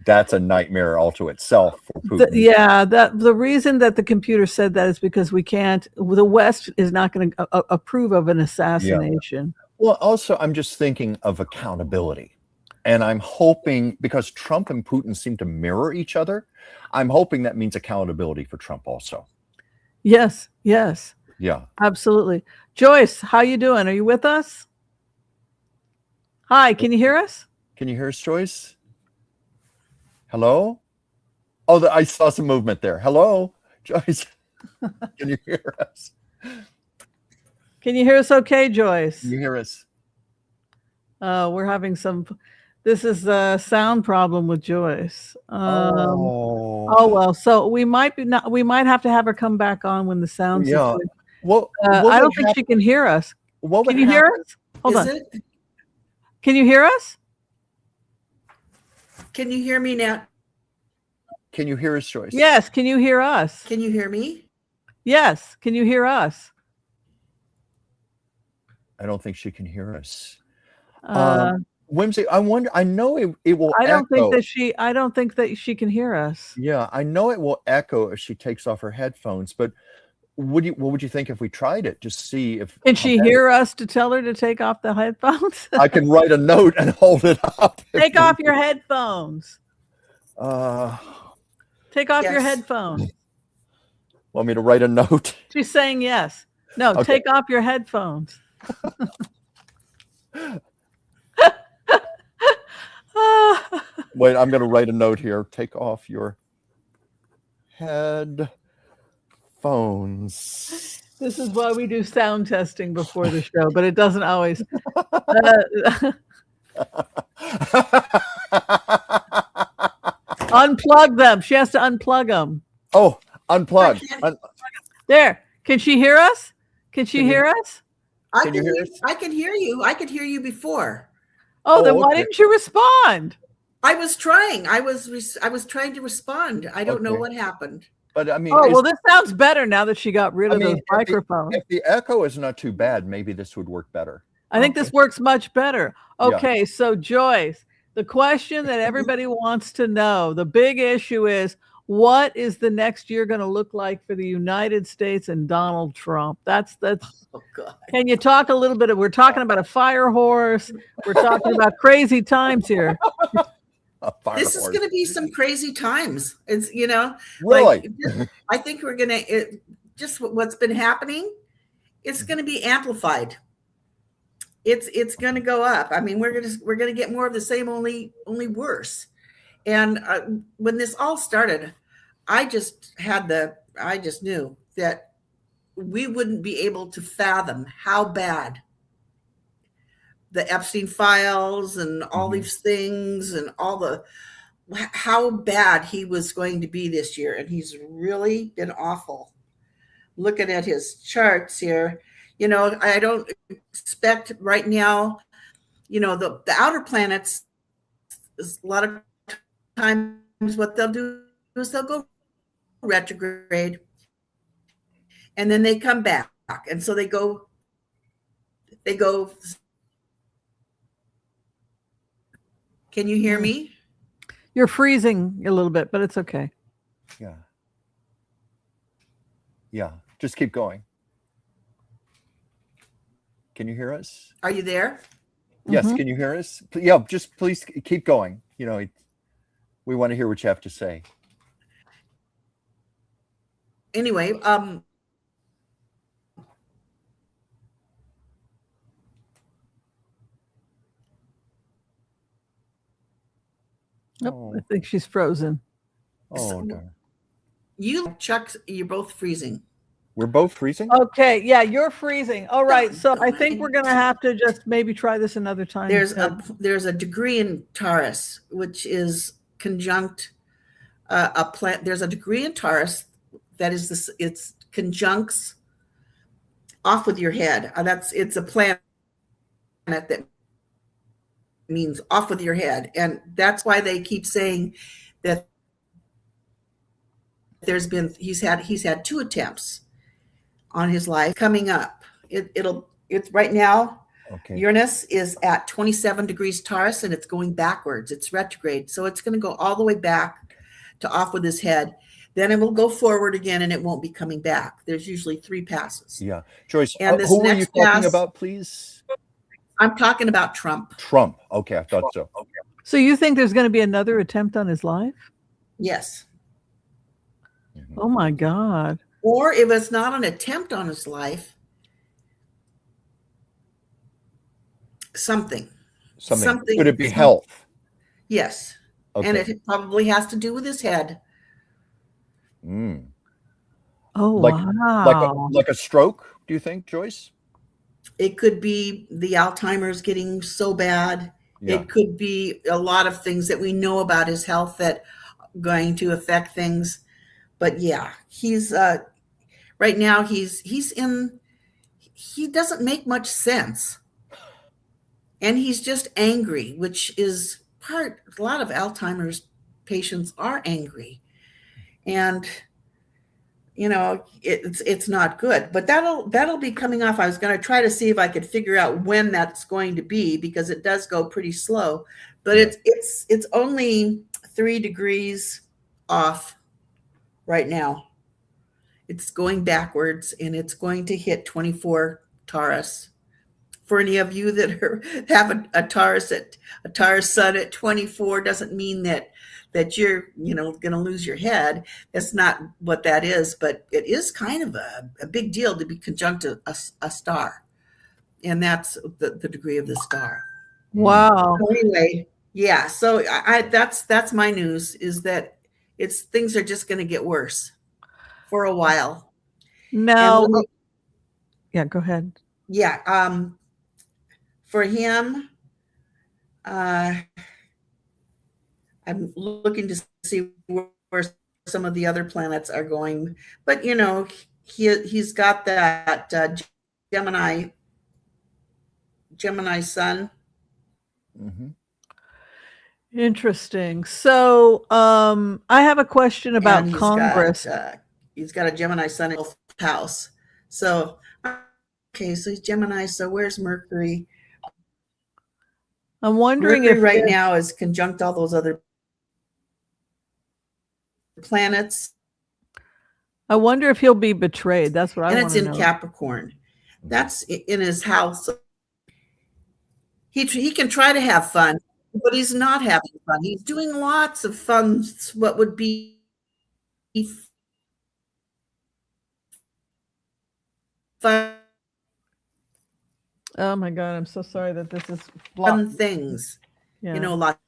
That's a nightmare all to itself for Putin. The reason that the computer said that is because the West is not going to approve of an assassination. Well, also, I'm just thinking of accountability. And I'm hoping, because Trump and Putin seem to mirror each other, I'm hoping that means accountability for Trump also. Yes. Yeah. Absolutely. Joyce, how you doing? Are you with us? Hi, can you hear us? Can you hear us, Joyce? Hello? Oh, I saw some movement there. Hello, Joyce. Can you hear us? Can you hear us okay, Joyce? Can you hear us? We're having this is a sound problem with Joyce. Oh well, so we might have to have her come back on when the sound situation. Well, I don't think she can hear us. Can you hear us? Hold on. Can you hear us? Can you hear me now? Can you hear us, Joyce? Yes. Can you hear us? Can you hear me? Yes. Can you hear us? I don't think she can hear us. Whimsy, I wonder. I know it will. I don't think that she can hear us. Yeah, I know it will echo if she takes off her headphones. But what would you think if we tried it? Just see if. Can she hear us to tell her to take off the headphones? I can write a note and hold it up. Take off your headphones. Take off your headphones. Want me to write a note? She's saying yes. No, Okay. Take off your headphones. Wait, I'm going to write a note here. Take off your headphones. This is why we do sound testing before the show, but it doesn't always. Unplug them. She has to unplug them. Oh, unplug. There. Can she hear us? Can she hear us? I can hear you. I could hear you before. Oh, then why didn't you respond? I was trying. I was trying to respond. I don't know what happened. But I mean, this sounds better now that she got rid of those microphones. If the echo is not too bad, maybe this would work better. I think this works much better. Okay, so Joyce, the question that everybody wants to know, the big issue is, what is the next year going to look like for the United States and Donald Trump? That's. Oh God. Can you talk a little bit? We're talking about a fire horse. We're talking about crazy times here. This is going to be some crazy times. It's really. I think we're going to just what's been happening. It's going to be amplified. It's going to go up. I mean, we're going to get more of the same, only worse. And when this all started, I just knew that we wouldn't be able to fathom how bad the Epstein files and all these things and how bad he was going to be this year. And he's really been awful. Looking at his charts here, I don't expect right now, the outer planets, is a lot of times what they'll do is they'll go retrograde and then they come back. And so they go. Can you hear me? You're freezing a little bit, but it's okay. Yeah. Just keep going. Can you hear us? Are you there? Yes. Can you hear us? Yeah. Just please keep going. We want to hear what you have to say. Anyway, Nope, I think she's frozen. Oh, darn. Chuck, you're both freezing. We're both freezing? Okay, yeah, you're freezing. All right, so I think we're going to have to just maybe try this another time. There's a degree in Taurus, which is conjunct a planet. There's a degree in Taurus that is this. It's conjuncts off with your head. It's a planet that means off with your head, and that's why they keep saying that he's had 2 attempts on his life coming up. It's right now. Okay. Uranus is at 27 degrees Taurus and it's going backwards. It's retrograde. So it's going to go all the way back to off with his head. Then it will go forward again and it won't be coming back. There's usually 3 passes. Yeah. Joyce, And this who were you next talking pass, about, please? I'm talking about Trump. Trump. Okay, I thought so. So you think there's going to be another attempt on his life? Yes. Mhm. Oh my God. Or if it's not an attempt on his life, something. Something. Could it be health? Yes. Okay. And it probably has to do with his head. Mm. Oh, wow. Like a stroke, do you think, Joyce? It could be the Alzheimer's getting so bad. Yeah. It could be a lot of things that we know about his health that are going to affect things. But yeah, he's right now he doesn't make much sense. And he's just angry, which is a lot of Alzheimer's patients are angry. And it's not good, but that'll be coming off. I was going to try to see if I could figure out when that's going to be, because it does go pretty slow, but it's only 3 degrees off right now. It's going backwards and it's going to hit 24 Taurus. For any of you that have a Taurus sun at 24 doesn't mean that you're going to lose your head. That's not what that is, but it is kind of a big deal to be conjunct a star, and that's the degree of the star. Wow. So anyway, yeah. So that's my news, is that things are just going to get worse for a while. Now, yeah, go ahead. Yeah. For him, I'm looking to see where some of the other planets are going, but he's got that Gemini sun. Mm-hmm. Interesting. So I have a question about Congress. He's got a Gemini sun in the 12th house. So okay, so he's Gemini. So where's Mercury? I'm wondering Mercury if right now is conjunct all those other planets. I wonder if he'll be betrayed. That's what I want to know. And it's in Capricorn. That's in his house. He can try to have fun, but he's not having fun. He's doing lots of fun, what would be fun. Oh my God, I'm so sorry that this is fun things. Yeah. Lots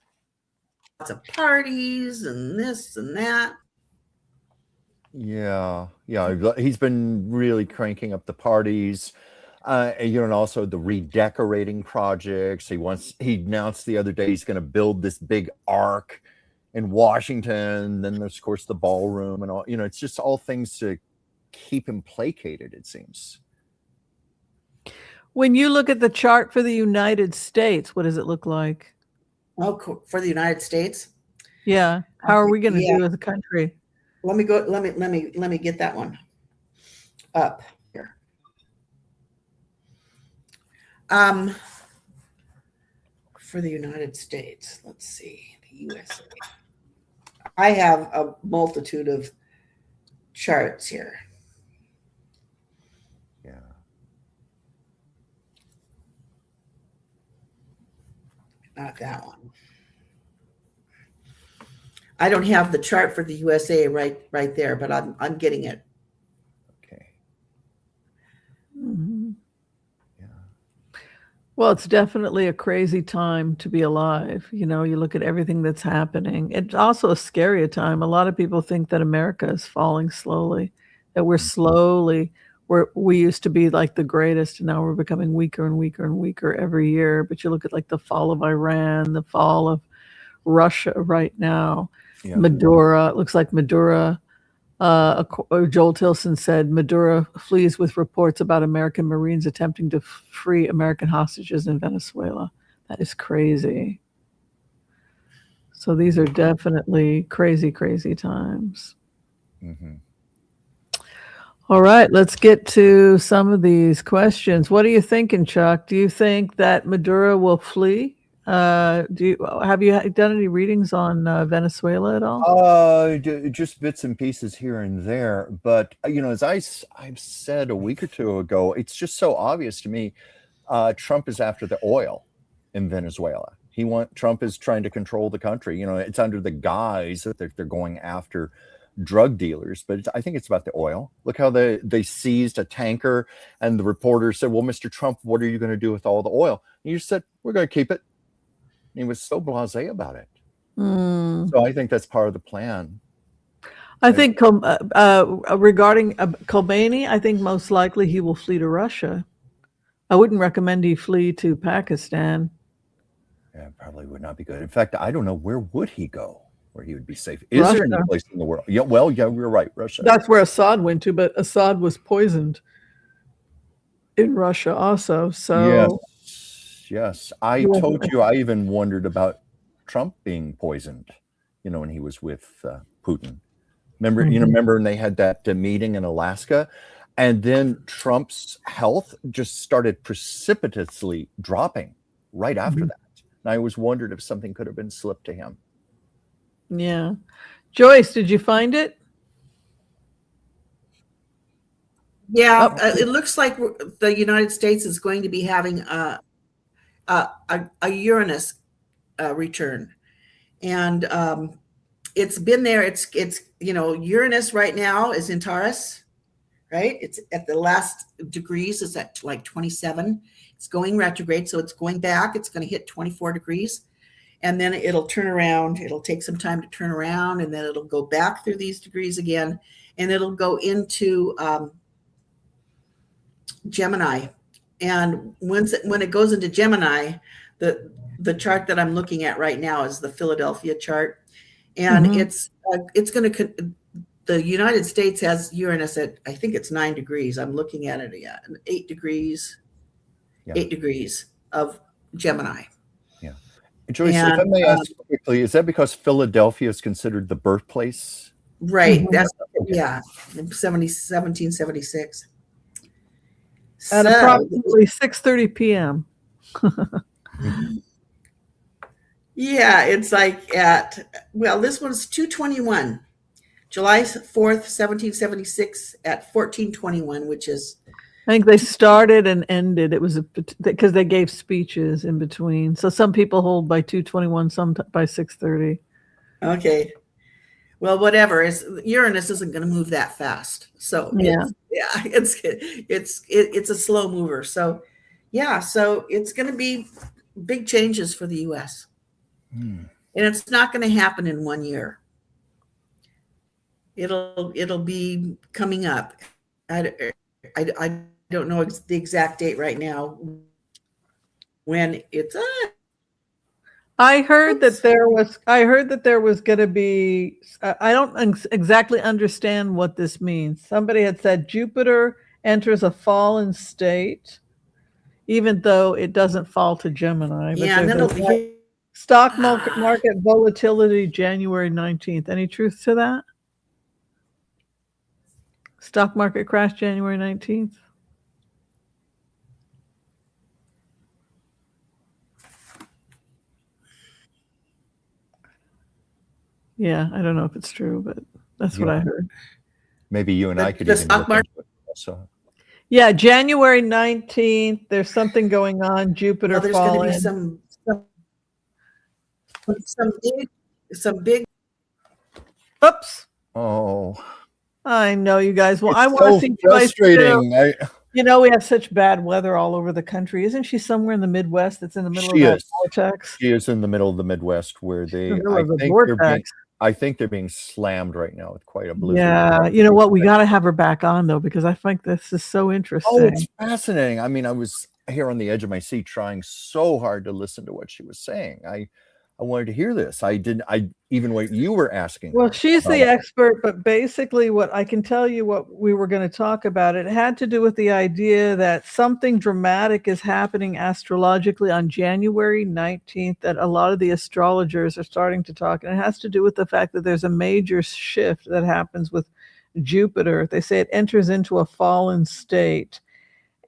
of parties and this and that. Yeah. He's been really cranking up the parties, and also the redecorating projects. He announced the other day he's going to build this big ark in Washington. Then there's, of course, the ballroom and all. It's just all things to keep him placated, it seems. When you look at the chart for the United States, what does it look like? Oh, for the United States? Yeah. How are we going to do as a country? Let me go. Let me get that one up here. For the United States, let's see, the USA. I have a multitude of charts here. Yeah. Not that one. I don't have the chart for the USA right there, but I'm getting it. Okay. Mm-hmm. Yeah. Well, it's definitely a crazy time to be alive. You look at everything that's happening. It's also a scary time. A lot of people think that America is falling slowly, that we used to be like the greatest, and now we're becoming weaker and weaker and weaker every year. But you look at like the fall of Iran, the fall of Russia right now. Yeah. Maduro, it looks like Maduro. Joel Tilson said Maduro flees with reports about American Marines attempting to free American hostages in Venezuela. That is crazy. So these are definitely crazy, crazy times. Mm-hmm. All right, let's get to some of these questions. What are you thinking, Chuck? Do you think that Maduro will flee? Have you done any readings on Venezuela at all? Just bits and pieces here and there, but as I've said a week or two ago, it's just so obvious to me. Trump is after the oil in Venezuela. Trump is trying to control the country. It's under the guise that they're going after drug dealers, but I think it's about the oil. Look how they seized a tanker, and the reporter said, "Well, Mr. Trump, what are you going to do with all the oil?" And you said, "We're going to keep it." And he was so blasé about it. So I think that's part of the plan. I think regarding Khomeini, I think most likely he will flee to Russia. I wouldn't recommend he flee to Pakistan. Yeah, probably would not be good. In fact, I don't know, where would he go where he would be safe? Is there any place in the world? Yeah, well, yeah, you're right, Russia. That's where Assad went to, but Assad was poisoned in Russia also. So yes. I told you, I even wondered about Trump being poisoned, when he was with Putin. Remember when they had that meeting in Alaska, and then Trump's health just started precipitously dropping right after that. And I always wondered if something could have been slipped to him. Yeah. Joyce, did you find it? Yeah, it looks like the United States is going to be having a Uranus return, and it's been there. It's Uranus right now is in Taurus, right? It's at the last degrees. It's at like 27. It's going retrograde, so it's going back. It's going to hit 24 degrees, and then it'll turn around. It'll take some time to turn around, and then it'll go back through these degrees again, and it'll go into Gemini. And when it goes into Gemini, the chart that I'm looking at right now is the Philadelphia chart, and it's going to. The United States has Uranus at, I think it's 9 degrees. I'm looking at it, 8 degrees. Yeah. 8 degrees of Gemini. Yeah. Joyce, if I may ask quickly, is that because Philadelphia is considered the birthplace? Right. That's, yeah, 1776. At approximately 6:30 p.m. Yeah, it's like this one's 2:21. July 4th, 1776 at 14:21, which is... I think they started and ended. It was because they gave speeches in between. So some people hold by 2:21, some by 6:30. Okay. Well, whatever. Uranus isn't going to move that fast. So it's a slow mover. So so it's going to be big changes for the U.S. And it's not going to happen in 1 year. It'll be coming up. I don't know the exact date right now when it's. I heard that there was going to be. I don't exactly understand what this means. Somebody had said Jupiter enters a fallen state, even though it doesn't fall to Gemini. But and then stock market volatility January 19th. Any truth to that? Stock market crash January 19th. Yeah, I don't know if it's true, but that's what I heard. Maybe you and I could the stock market. Also. Yeah, January 19th. There's something going on. Jupiter there's falling. There's going to be some big. Oops. Oh. I know, you guys. Well, I want to see frustrating. We have such bad weather all over the country. Isn't she somewhere in the Midwest that's in the middle of that vortex? She is in the middle of the Midwest where I think they're being slammed right now with quite a blizzard. Yeah, you know what? We got to have her back on, though, because I think this is so interesting. Oh, it's fascinating. I mean, I was here on the edge of my seat trying so hard to listen to what she was saying. I wanted to hear this. Even what you were asking. Well, she's the expert, but basically what I can tell you what we were going to talk about, it had to do with the idea that something dramatic is happening astrologically on January 19th, that a lot of the astrologers are starting to talk. And it has to do with the fact that there's a major shift that happens with Jupiter. They say it enters into a fallen state,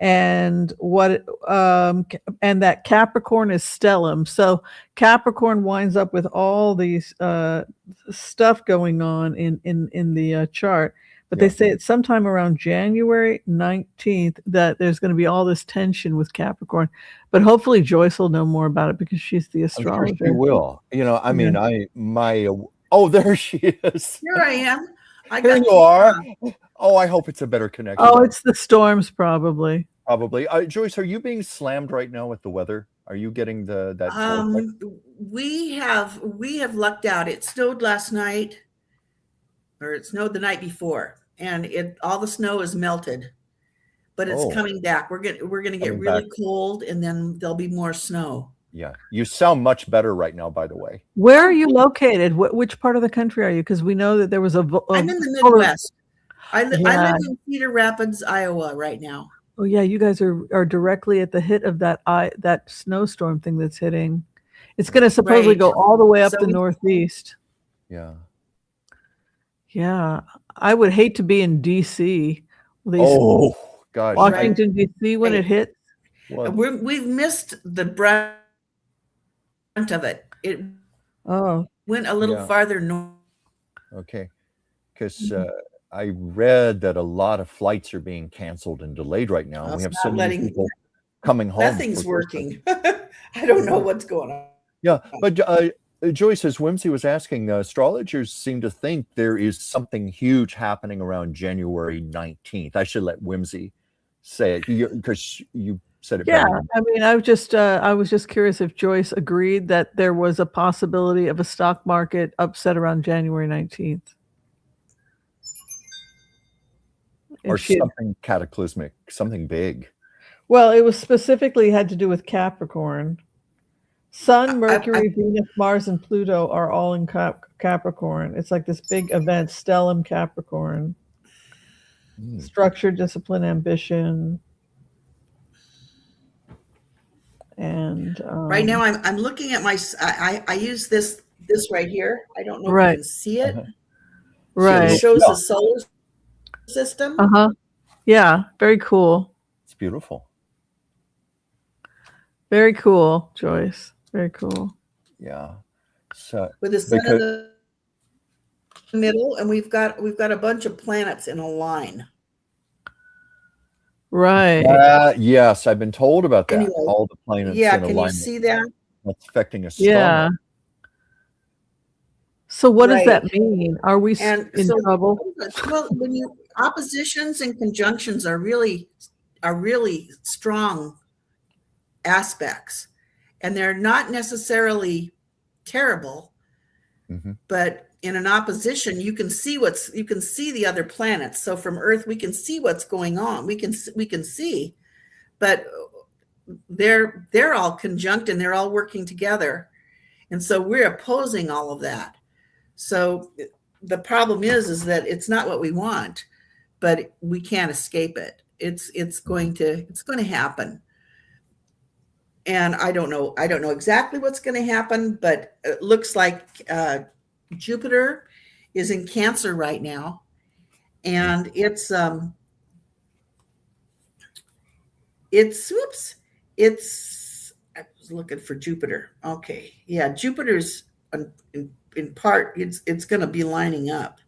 and and that Capricorn is stellium. So Capricorn winds up with all these stuff going on in the chart. But they say it's sometime around January 19th that there's going to be all this tension with Capricorn. But hopefully Joyce will know more about it because she's the astrologer. I'm sure she will. I mean, oh, there she is. Here I am. Here you are. Oh, I hope it's a better connection. Oh, it's the storms probably. Probably. Joyce, are you being slammed right now with the weather? Are you getting that? We have lucked out. It snowed last night, or it snowed the night before, and all the snow is melted, but it's coming back. We're gonna get really cold, and then there'll be more snow. Yeah, you sound much better right now, by the way. Where are you located? Which part of the country are you? Because we know that there was I'm in the Midwest. I live in Cedar Rapids, Iowa right now. Oh yeah, you guys are directly at the hit of that snowstorm thing that's hitting. It's going to supposedly go all the way up the Northeast. Yeah. Yeah, I would hate to be in D.C. Oh gosh, Washington D.C. when it hits. We've missed the brunt of it. It went a little farther north. Okay, because I read that a lot of flights are being canceled and delayed right now. We have so many people coming home. Nothing's working. I don't know what's going on. Yeah, but Joyce, as Whimsy was asking, astrologers seem to think there is something huge happening around January 19th. I should let Whimsy say it because you said it. Yeah, I mean, I was just curious if Joyce agreed that there was a possibility of a stock market upset around January 19th. Or something cataclysmic, something big. Well, it was specifically had to do with Capricorn. Sun, Mercury, Venus, Mars, and Pluto are all in Capricorn. It's like this big event, stellium Capricorn. Structure, discipline, ambition. And right now I'm looking at I use this right here. I don't know if you can see it. Right. It shows the solar system. Yeah, very cool. It's beautiful. Very cool, Joyce. Very cool. Yeah. So with the sun in the middle, and we've got a bunch of planets in a line. Right. Yes, I've been told about that. Anyway, all the planets. Yeah, in can alignment. You see that? That's affecting us. Yeah. So what does that mean? Are we in trouble? Well, when oppositions and conjunctions are really strong aspects, and they're not necessarily terrible, but in an opposition, you can see the other planets. So from Earth, we can see what's going on. We can see, but they're all conjunct and they're all working together, and so we're opposing all of that. So the problem is that it's not what we want, but we can't escape it. It's going to happen. And I don't know exactly what's going to happen, but it looks like Jupiter is in Cancer right now, and it's I was looking for Jupiter. Okay, yeah, Jupiter's in part it's going to be lining up.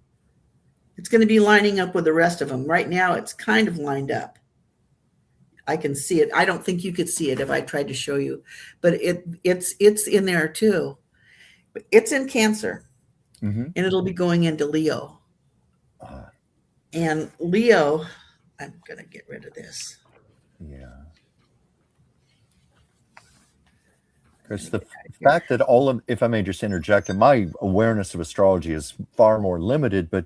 It's going to be lining up with the rest of them. Right now, it's kind of lined up. I can see it. I don't think you could see it if I tried to show you, but it's in there too. It's in Cancer, and it'll be going into Leo. And Leo, I'm going to get rid of this. Yeah. Because the fact that if I may just interject, and my awareness of astrology is far more limited, but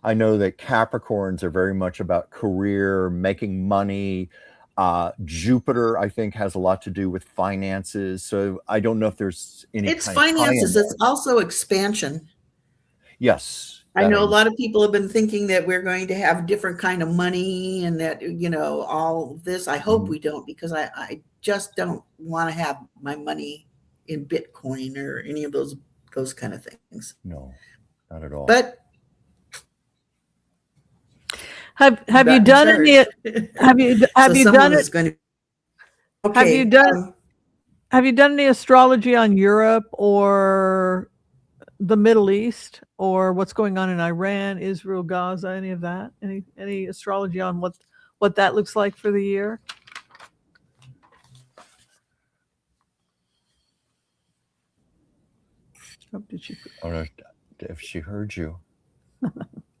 I know that Capricorns are very much about career, making money. Jupiter, I think, has a lot to do with finances. So I don't know if there's any. It's finances. It's also expansion. Yes. I know a lot of people have been thinking that we're going to have different kind of money and that, all this. I hope we don't, because I just don't want to have my money in Bitcoin or any of those kind of things. No, not at all. But Have you Not in done any? charge. Have you So done someone it? is going to. Have Okay. you done Have you done any astrology on Europe or the Middle East or what's going on in Iran, Israel, Gaza, any of that? Any astrology on what that looks like for the year? Oh, did she? I don't know if she heard you.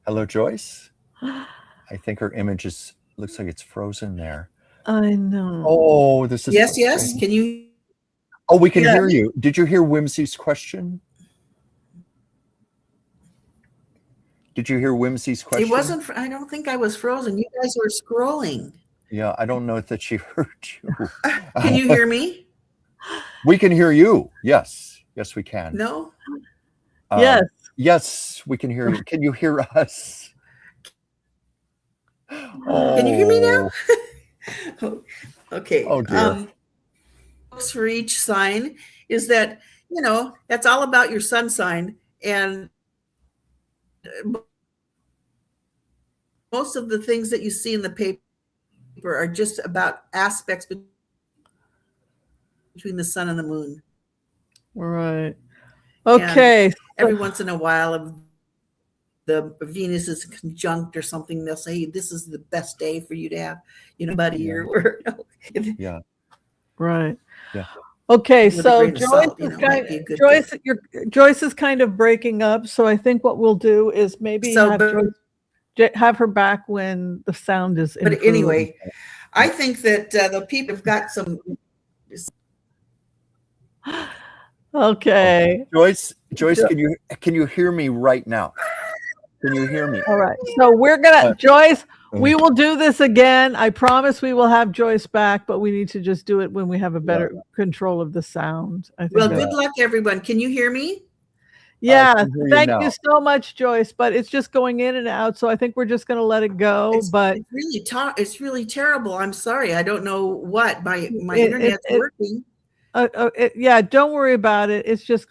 Hello, Joyce. I think her image looks like it's frozen there. I know. Oh, this is Yes. frustrating. Can you? Oh, we can Yeah. hear you. Did you hear Whimsy's question? Did you hear Whimsy's question? It wasn't. I don't think I was frozen. You guys were scrolling. Yeah, I don't know that she heard you. Can you hear me? We can hear you. Yes, we can. No. Yes. Yes, we can hear you. Can you hear us? Oh. Can you hear me now? Okay. Oh dear. For each sign is that that's all about your sun sign, and most of the things that you see in the paper are just about aspects between the sun and the moon. Right. Okay. Every once in a while, if the Venus is conjunct or something, they'll say, "Hey, this is the best day for you to have, about a year." Or, Yeah. Right. Yeah. Okay, With a so grain of Joyce salt, is might be a good Joyce, thing. Joyce is kind of breaking up. So I think what we'll do is maybe have Joyce, have her back when the sound is But improved. anyway, I think that the people have got some. Okay. Joyce, can you hear me right now? Can you hear me? All right. So we're gonna Joyce. We will do this again. I promise we will have Joyce back, but we need to just do it when we have a better control of the sound. I think. Well, good luck, everyone. Can you hear me? Yeah, I can hear you thank now. you so much, Joyce. But it's just going in and out, so I think we're just going to let it go. But It's really terrible. I'm sorry. I don't know what my internet's working. Yeah, don't worry about it. It's just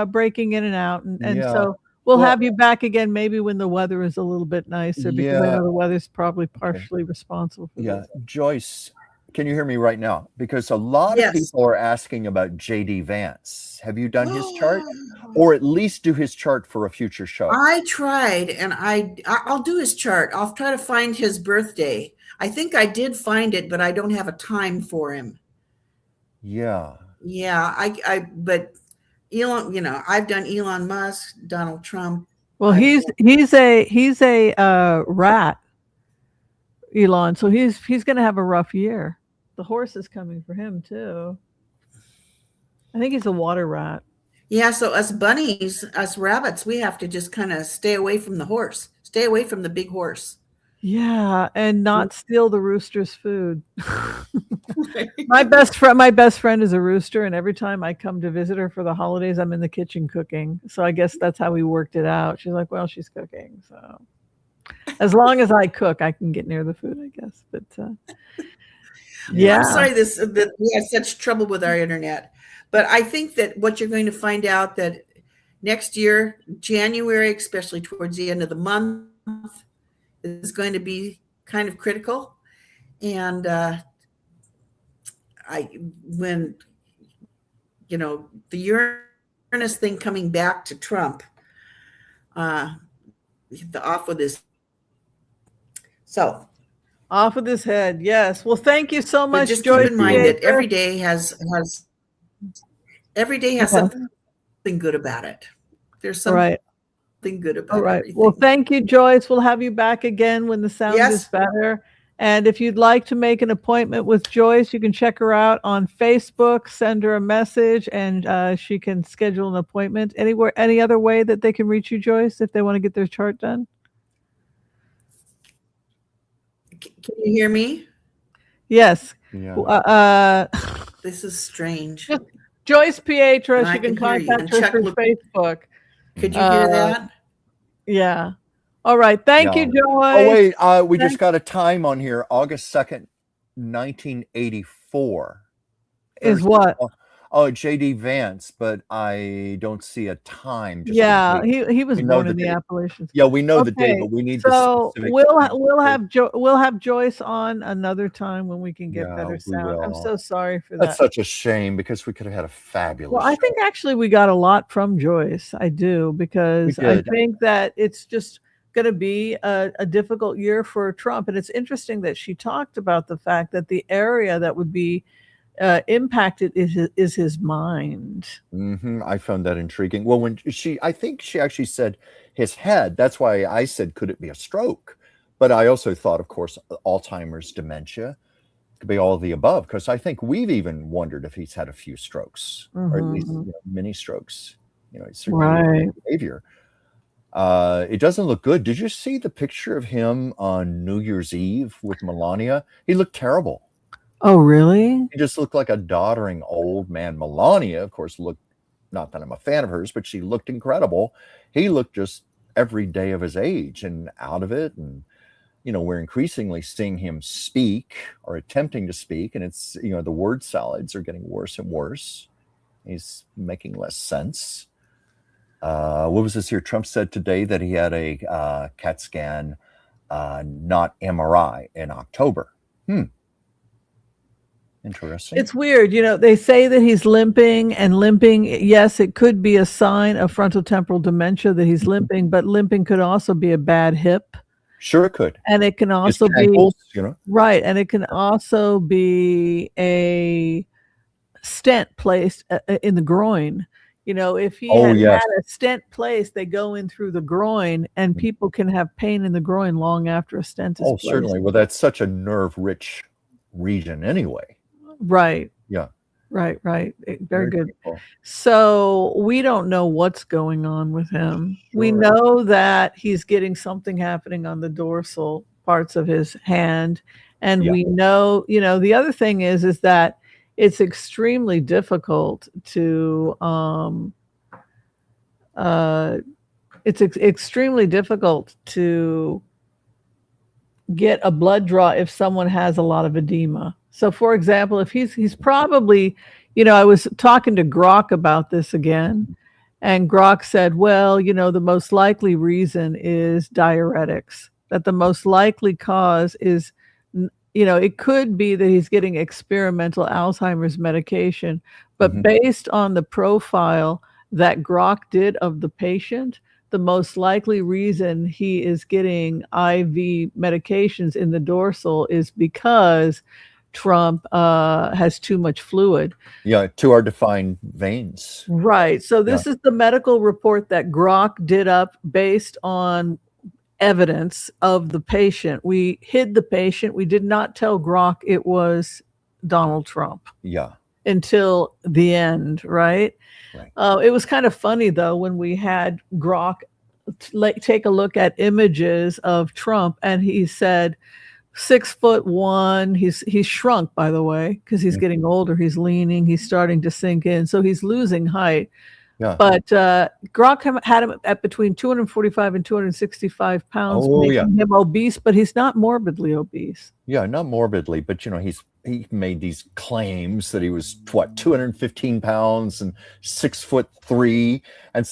breaking in and out, and so we'll have you back again maybe when the weather is a little bit nicer, because I know the weather's probably partially responsible for this. Joyce, can you hear me right now? Because a lot of people are asking about JD Vance. Have you done his chart, or at least do his chart for a future show? I tried, and I'll do his chart. I'll try to find his birthday. I think I did find it, but I don't have a time for him. Yeah. But Elon, I've done Elon Musk, Donald Trump. Well, he's a rat, Elon. So he's going to have a rough year. The horse is coming for him too. I think he's a water rat. Yeah. So us bunnies, us rabbits, we have to just kind of stay away from the horse. Stay away from the big horse. Yeah, and not steal the rooster's food. My best friend is a rooster, and every time I come to visit her for the holidays, I'm in the kitchen cooking. So I guess that's how we worked it out. She's like, "Well, she's cooking, so as long as I cook, I can get near the food, I guess." But yeah, I'm sorry that we have such trouble with our internet, but I think that what you're going to find out that next year, January, especially towards the end of the month, is going to be kind of critical. And when the Uranus thing coming back to Trump, the off with his off with his head. Yes. Well, thank you so much, just Joyce. keep in mind that every day has something good about it. There's something good about everything. Well, thank you, Joyce. We'll have you back again when the sound is better. And if you'd like to make an appointment with Joyce, you can check her out on Facebook, send her a message, and she can schedule an appointment. Any other way that they can reach you, Joyce, if they want to get their chart done? Can you hear me? Yes. Yeah. This is strange. Joyce Pietras, you can contact her through Facebook. Could you hear that? Yeah. All right. Thank you, Joyce. Oh, wait. We just got a time on here. August 2nd, 1984. Is what? Oh, J.D. Vance, but I don't see a time. Just the Yeah, date. he was We know born the in the date. Appalachians. Yeah, we know the date, Okay, but we need the so specific time. we'll have Joyce on another time when we can get Yeah, better we sound. I'm will. so sorry for That's that. such a shame because we could have had a fabulous Well, I show. think actually we got a lot from Joyce. I do, because I did. think that it's just going to be a difficult year for Trump. And it's interesting that she talked about the fact that the area that would be impacted is his mind. I found that intriguing. Well, I think she actually said his head. That's why I said, could it be a stroke? But I also thought, of course, Alzheimer's, dementia, could be all of the above. Because I think we've even wondered if he's had a few strokes, or at least mini strokes. It's certainly behavior. It doesn't look good. Did you see the picture of him on New Year's Eve with Melania? He looked terrible. Oh, really? He just looked like a doddering old man. Melania, of course, looked, not that I'm a fan of hers, but she looked incredible. He looked just every day of his age and out of it. And, we're increasingly seeing him speak or attempting to speak. And it's, the word salads are getting worse and worse. He's making less sense. What was this here? Trump said today that he had a CAT scan, not MRI, in October. Interesting. It's weird. They say that he's limping, and limping, yes, it could be a sign of frontotemporal dementia that he's limping, but limping could also be a bad hip. Sure, it could. And it can also ankles, right. And it can also be a stent placed in the groin. If he had a stent placed, they go in through the groin, and people can have pain in the groin long after a stent is placed. Oh, certainly. Well, that's such a nerve-rich region anyway. Right. Yeah. Right. Very good. Painful. So we don't know what's going on with him. Sure. We know that he's getting something happening on the dorsal parts of his hand. And we know, the other thing is that it's extremely difficult to, extremely difficult to get a blood draw if someone has a lot of edema. So, for example, if he's probably, I was talking to Grok about this again, and Grok said, well, the most likely reason is diuretics, that the most likely cause is, it could be that he's getting experimental Alzheimer's medication, but based on the profile that Grok did of the patient, the most likely reason he is getting IV medications in the dorsal is because Trump has too much fluid. Yeah, too hard to find veins. Right. So this is the medical report that Grok did up based on evidence of the patient. We hid the patient. We did not tell Grok it was Donald Trump. Yeah. Until the end, right? It was kind of funny, though, when we had Grok take a look at images of Trump, and he said 6'1". He's shrunk, by the way, because he's getting older. He's leaning. He's starting to sink in, so he's losing height. Yeah. But Grok had him at between 245 and 265 pounds, making him obese, but he's not morbidly obese. Yeah, not morbidly, but he made these claims that he was 215 pounds and 6'3", and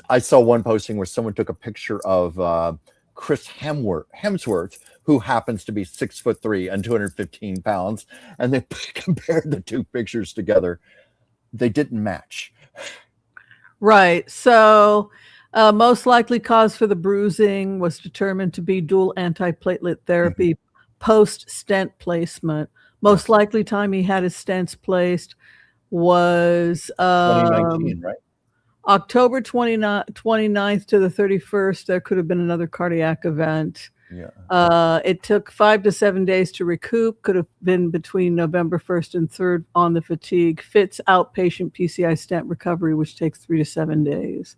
I saw one posting where someone took a picture of Chris Hemsworth, who happens to be 6'3" and 215 pounds, and they compared the two pictures together. They didn't match. Right. So most likely cause for the bruising was determined to be dual antiplatelet therapy post-stent placement. Most likely time he had his stents placed was 2019, right? October 29th to the 31st. There could have been another cardiac event. Yeah. It took 5 to 7 days to recoup. Could have been between November 1st and 3rd on the fatigue. Fits outpatient PCI stent recovery, which takes 3 to 7 days.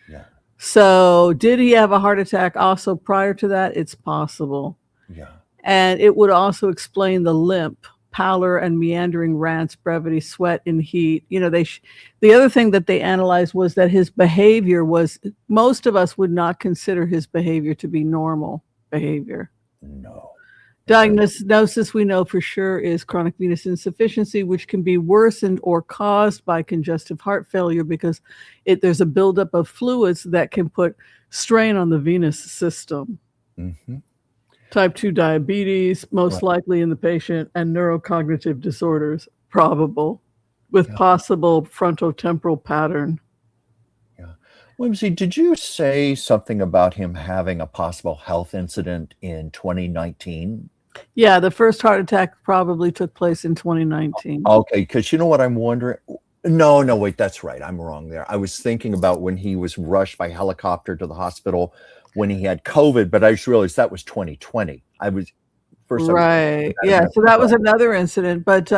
Yeah. So did he have a heart attack also prior to that? It's possible. Yeah. And it would also explain the limp, pallor and meandering rants, brevity, sweat, and heat. The other thing that they analyzed was that his behavior was, most of us would not consider his behavior to be normal behavior. No. Diagnosis we know for sure is chronic venous insufficiency, which can be worsened or caused by congestive heart failure because there's a buildup of fluids that can put strain on the venous system. Mhm. Type 2 diabetes, most Right. likely in the patient, and neurocognitive disorders, probable, with Yeah. possible frontotemporal pattern. Whimsy, did you say something about him having a possible health incident in 2019? Yeah, the first heart attack probably took place in 2019. Okay, because you know what I'm wondering? No, wait, that's right. I'm wrong there. I was thinking about when he was rushed by helicopter to the hospital when he had COVID, but I just realized that was 2020. I was first. Right. Yeah. So that was another incident, but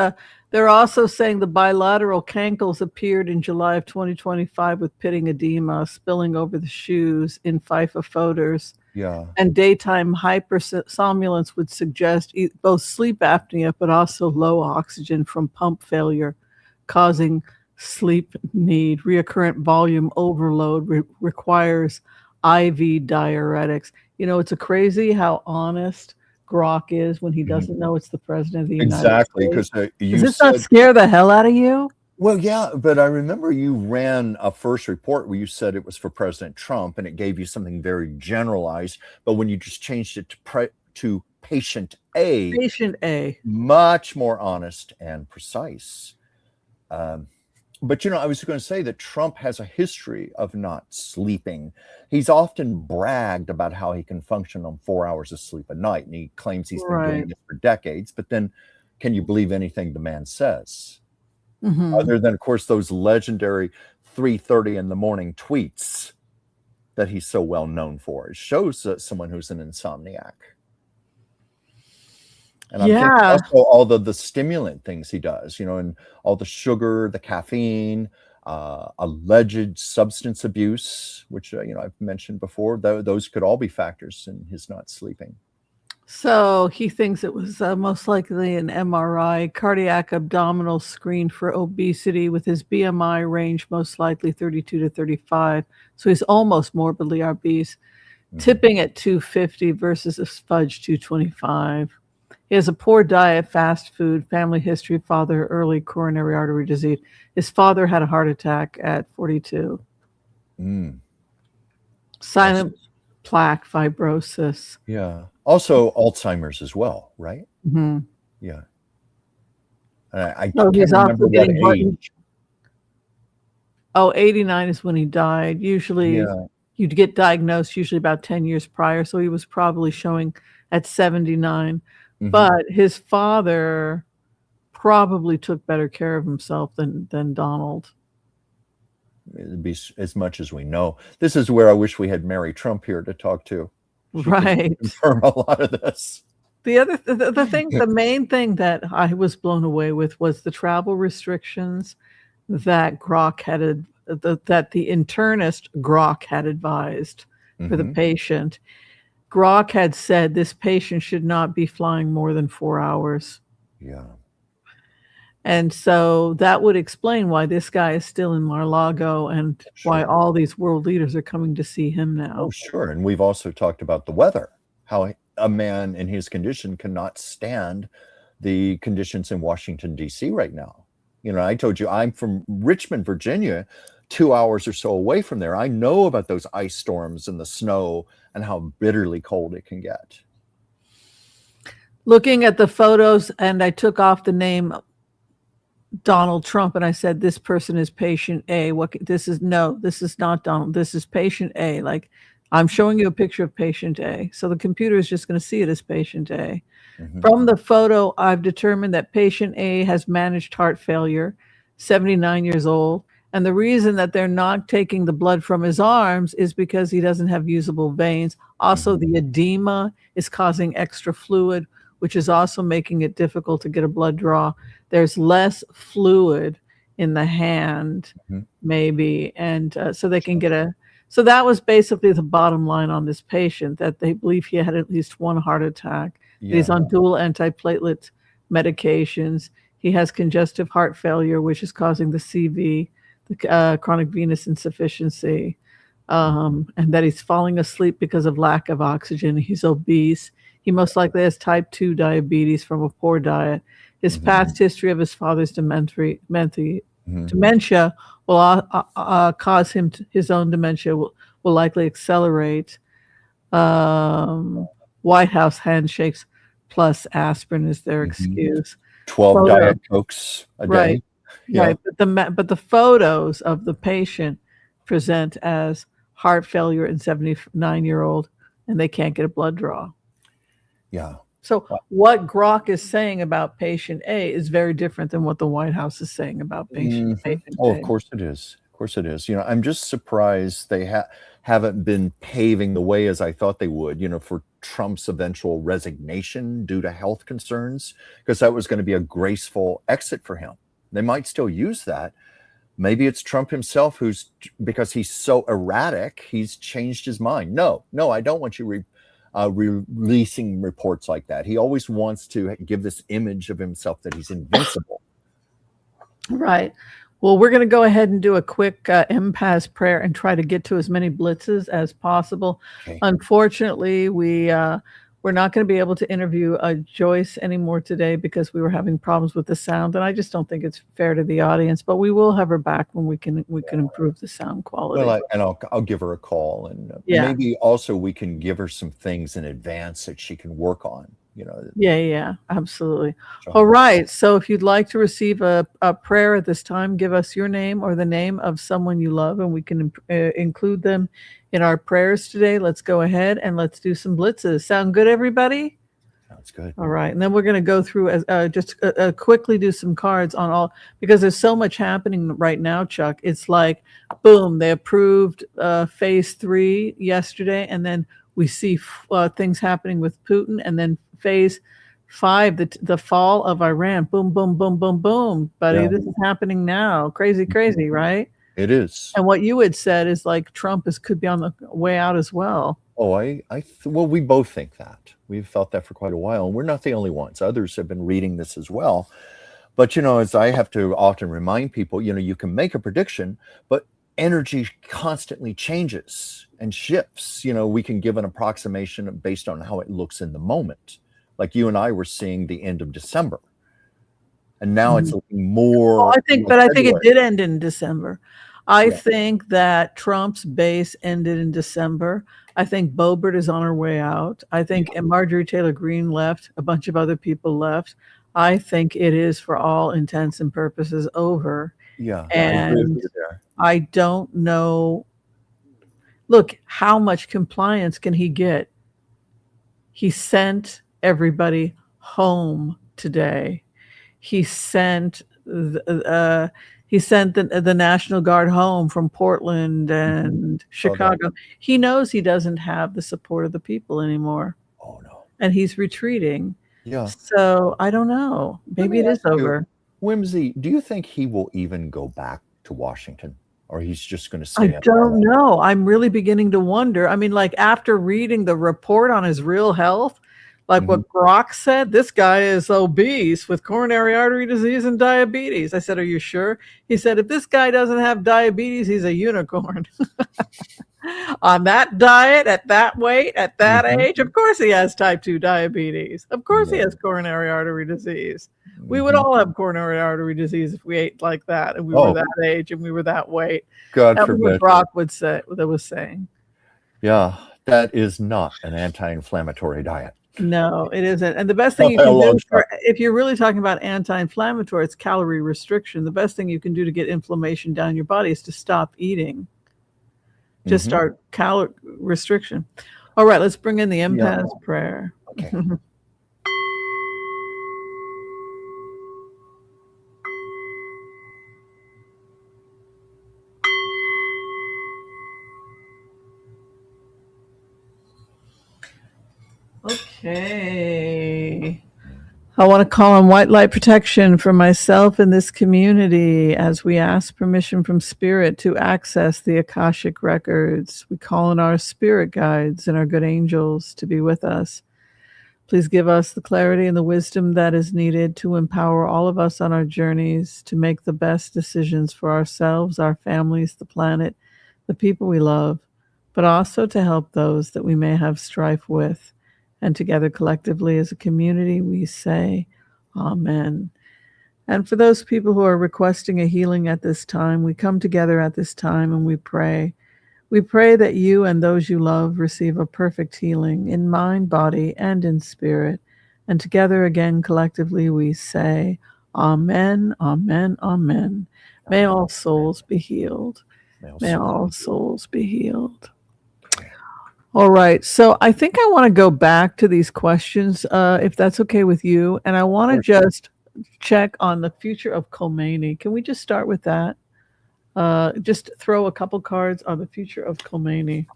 they're also saying the bilateral cankles appeared in July of 2025 with pitting edema spilling over the shoes in FIFA photos. Yeah. And daytime hypersomnolence would suggest both sleep apnea, but also low oxygen from pump failure, causing sleep need. Reoccurrent volume overload requires IV diuretics. You know, it's a crazy how honest Grok is when he doesn't know it's the president of the United Exactly, States. because Does this not scare the hell out of you? Well, yeah, but I remember you ran a first report where you said it was for President Trump, and it gave you something very generalized. But when you just changed it to patient A, much more honest and precise. But you know, I was going to say that Trump has a history of not sleeping. He's often bragged about how he can function on 4 hours of sleep a night, and he claims he's been doing this for decades. But then, can you believe anything the man says? Other than, of course, those legendary 3:30 in the morning tweets that he's so well known for. It shows someone who's an insomniac. And I'm thinking also all the stimulant things he does, you know, and all the sugar, the caffeine, alleged substance abuse, which, you know, I've mentioned before. Those could all be factors in his not sleeping. So he thinks it was most likely an MRI, cardiac abdominal screen for obesity with his BMI range most likely 32 to 35. So he's almost morbidly obese, tipping at 250 versus a fudge 225. He has a poor diet, fast food, family history, father, early coronary artery disease. His father had a heart attack at 42. Silent plaque fibrosis. Yeah. Also Alzheimer's as well, right? Yeah. I can't remember what age. 89 is when he died. Usually you'd get diagnosed usually about 10 years prior. So he was probably showing at 79. But his father probably took better care of himself than Donald. It'd be as much as we know. This is where I wish we had Mary Trump here to talk to. She could confirm a lot of this. The main thing that I was blown away with was the travel restrictions that Grok had, that the internist Grok had advised for the patient. Grok had said this patient should not be flying more than 4 hours. Yeah. And so that would explain why this guy is still in Mar-a-Lago and why all these world leaders are coming to see him now. Oh, sure. And we've also talked about the weather, how a man in his condition cannot stand the conditions in Washington, D.C. right now. You know, I told you I'm from Richmond, Virginia, 2 hours or so away from there. I know about those ice storms and the snow and how bitterly cold it can get. Looking at the photos, and I took off the name Donald Trump, and I said, this person is patient A. This is not Donald. This is patient A. Like, I'm showing you a picture of patient A. So the computer is just going to see it as patient A. From the photo, I've determined that patient A has managed heart failure, 79 years old. And the reason that they're not taking the blood from his arms is because he doesn't have usable veins. Also, the edema is causing extra fluid, which is also making it difficult to get a blood draw. There's less fluid in the hand, maybe. And so they can get so that was basically the bottom line on this patient, that they believe he had at least one heart attack. He's on dual antiplatelet medications. He has congestive heart failure, which is causing the CV, the chronic venous insufficiency, and that he's falling asleep because of lack of oxygen. He's obese. He most likely has type 2 diabetes from a poor diet. His past history of his father's dementia will cause him his own dementia will likely accelerate. White House handshakes plus aspirin is their excuse. 12 Diet Cokes a day. Right. Yeah. Right. But the photos of the patient present as heart failure in 79-year-old, and they can't get a blood draw. Yeah. So what Grok is saying about patient A is very different than what the White House is saying about patient Oh, A. of course it is. Of course it is. I'm just surprised they haven't been paving the way as I thought they would, for Trump's eventual resignation due to health concerns, because that was going to be a graceful exit for him. They might still use that. Maybe it's Trump himself because he's so erratic, he's changed his mind. No, I don't want you releasing reports like that. He always wants to give this image of himself that he's invincible. Right. Well, we're going to go ahead and do a quick empath prayer and try to get to as many blitzes as possible. Okay. Unfortunately, we're not going to be able to interview Joyce anymore today because we were having problems with the sound, and I just don't think it's fair to the audience. But we will have her back when we can improve the sound quality. Well, I'll give her a call, and maybe also we can give her some things in advance that she can work on. Yeah, absolutely. All right. So if you'd like to receive a prayer at this time, give us your name or the name of someone you love, and we can include them in our prayers today. Let's go ahead and let's do some blitzes. Sound good, everybody? Sounds good. All right. And then we're going to go through just quickly do some cards on all, because there's so much happening right now, Chuck. It's like, boom, they approved phase 3 yesterday, and then we see things happening with Putin, and then phase 5, the fall of Iran. Boom, boom, boom, boom, boom. Buddy, This is happening now. Crazy, right? It is. And what you had said is like Trump could be on the way out as well. Oh, well, we both think that. We've felt that for quite a while, and we're not the only ones. Others have been reading this as well. But, as I have to often remind people, you can make a prediction, but energy constantly changes and shifts. We can give an approximation based on how it looks in the moment. Like you and I were seeing the end of December, and now it's looking more. Well, I think it did end in December. I think that Trump's base ended in December. I think Boebert is on her way out. I think Marjorie Taylor Greene left. A bunch of other people left. I think it is, for all intents and purposes, over. Yeah, and I don't know. Look, how much compliance can he get? He sent everybody home today. He sent the National Guard home from Portland and Chicago. He knows he doesn't have the support of the people anymore. Oh no! And he's retreating. Yeah. So I don't know. Maybe it is over. Whimsy, do you think he will even go back to Washington, or he's just going to stay? I don't know. I'm really beginning to wonder. I mean, like, after reading the report on his real health, like what Grok said, this guy is obese with coronary artery disease and diabetes. I said, are you sure? He said, if this guy doesn't have diabetes, he's a unicorn. On that diet, at that weight, at that age, of course he has type 2 diabetes. Of course he has coronary artery disease. We would all have coronary artery disease if we ate like that, and we were that age, and we were that weight. God that forbid. was what Grok was saying. Yeah, that is not an anti-inflammatory diet. No, it isn't. And the best thing you can do, if you're really talking about anti-inflammatory, it's calorie restriction. The best thing you can do to get inflammation down your body is to stop eating. Just start calorie restriction. All right, let's bring in the empath's prayer. Okay. Okay. I want to call on white light protection for myself and this community as we ask permission from Spirit to access the Akashic records. We call on our spirit guides and our good angels to be with us. Please give us the clarity and the wisdom that is needed to empower all of us on our journeys to make the best decisions for ourselves, our families, the planet, the people we love, but also to help those that we may have strife with, And together collectively as a community, we say, Amen. And for those people who are requesting a healing at this time, we come together at this time and we pray. We pray that you and those you love receive a perfect healing in mind, body, and in spirit. And together again, collectively, we say, Amen, Amen, Amen. May all souls be healed. May all souls be healed. All right. So I think I want to go back to these questions, if that's okay with you. And I want to just check on the future of Khomeini. Can we just start with that? Just throw a couple cards on the future of Khomeini.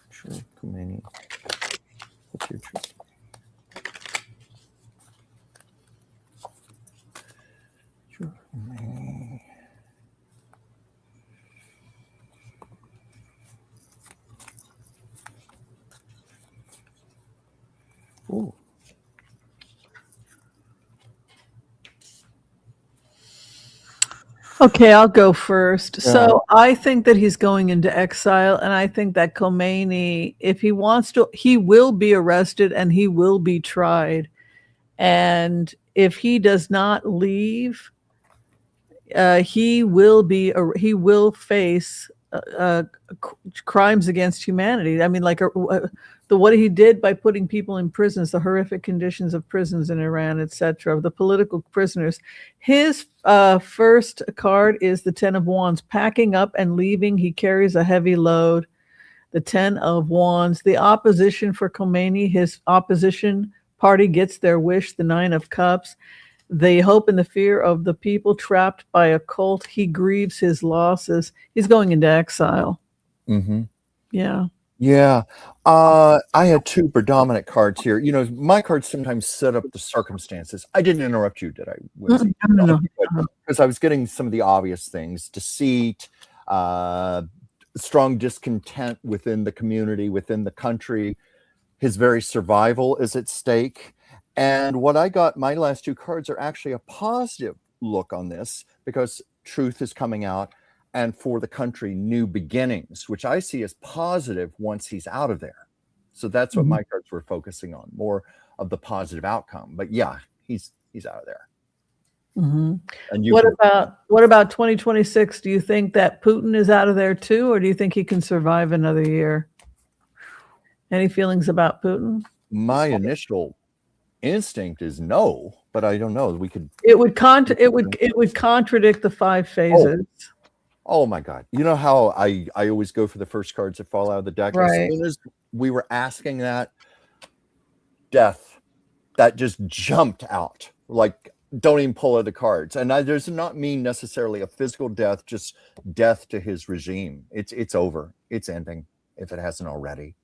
Sure, Khomeini. The future. Sure, Khomeini. Ooh. Okay, I'll go first. So I think that he's going into exile, and I think that Khomeini, if he wants to, he will be arrested and he will be tried. And if he does not leave, he will face crimes against humanity. I mean, like what he did by putting people in prisons, the horrific conditions of prisons in Iran, etc., the political prisoners. His first card is the 10 of Wands, packing up and leaving. He carries a heavy load. The 10 of Wands, the opposition for Khomeini, his opposition party gets their wish, the 9 of Cups. The hope and the fear of the people trapped by a cult. He grieves his losses. He's going into exile. Mm-hmm. Yeah. Yeah. I had two predominant cards here. You know, my cards sometimes set up the circumstances. I didn't interrupt you, did I, Whimsy? No. Because I was getting some of the obvious things: deceit, strong discontent within the community, within the country. His very survival is at stake. And what I got, my last two cards are actually a positive look on this, because truth is coming out, and for the country, new beginnings, which I see as positive once he's out of there. So that's what my cards were focusing on, more of the positive outcome. But yeah, he's out of there. Mm-hmm. And what about 2026? Do you think that Putin is out of there too, or do you think he can survive another year? Any feelings about Putin? My initial instinct is no, but I don't know. It would contradict the 5 phases. Oh my God. You know how I always go for the first cards that fall out of the deck? Right. As soon as we were asking that, death, that just jumped out. Like, don't even pull out the cards. And does not mean necessarily a physical death, just death to his regime. It's over. It's ending, if it hasn't already.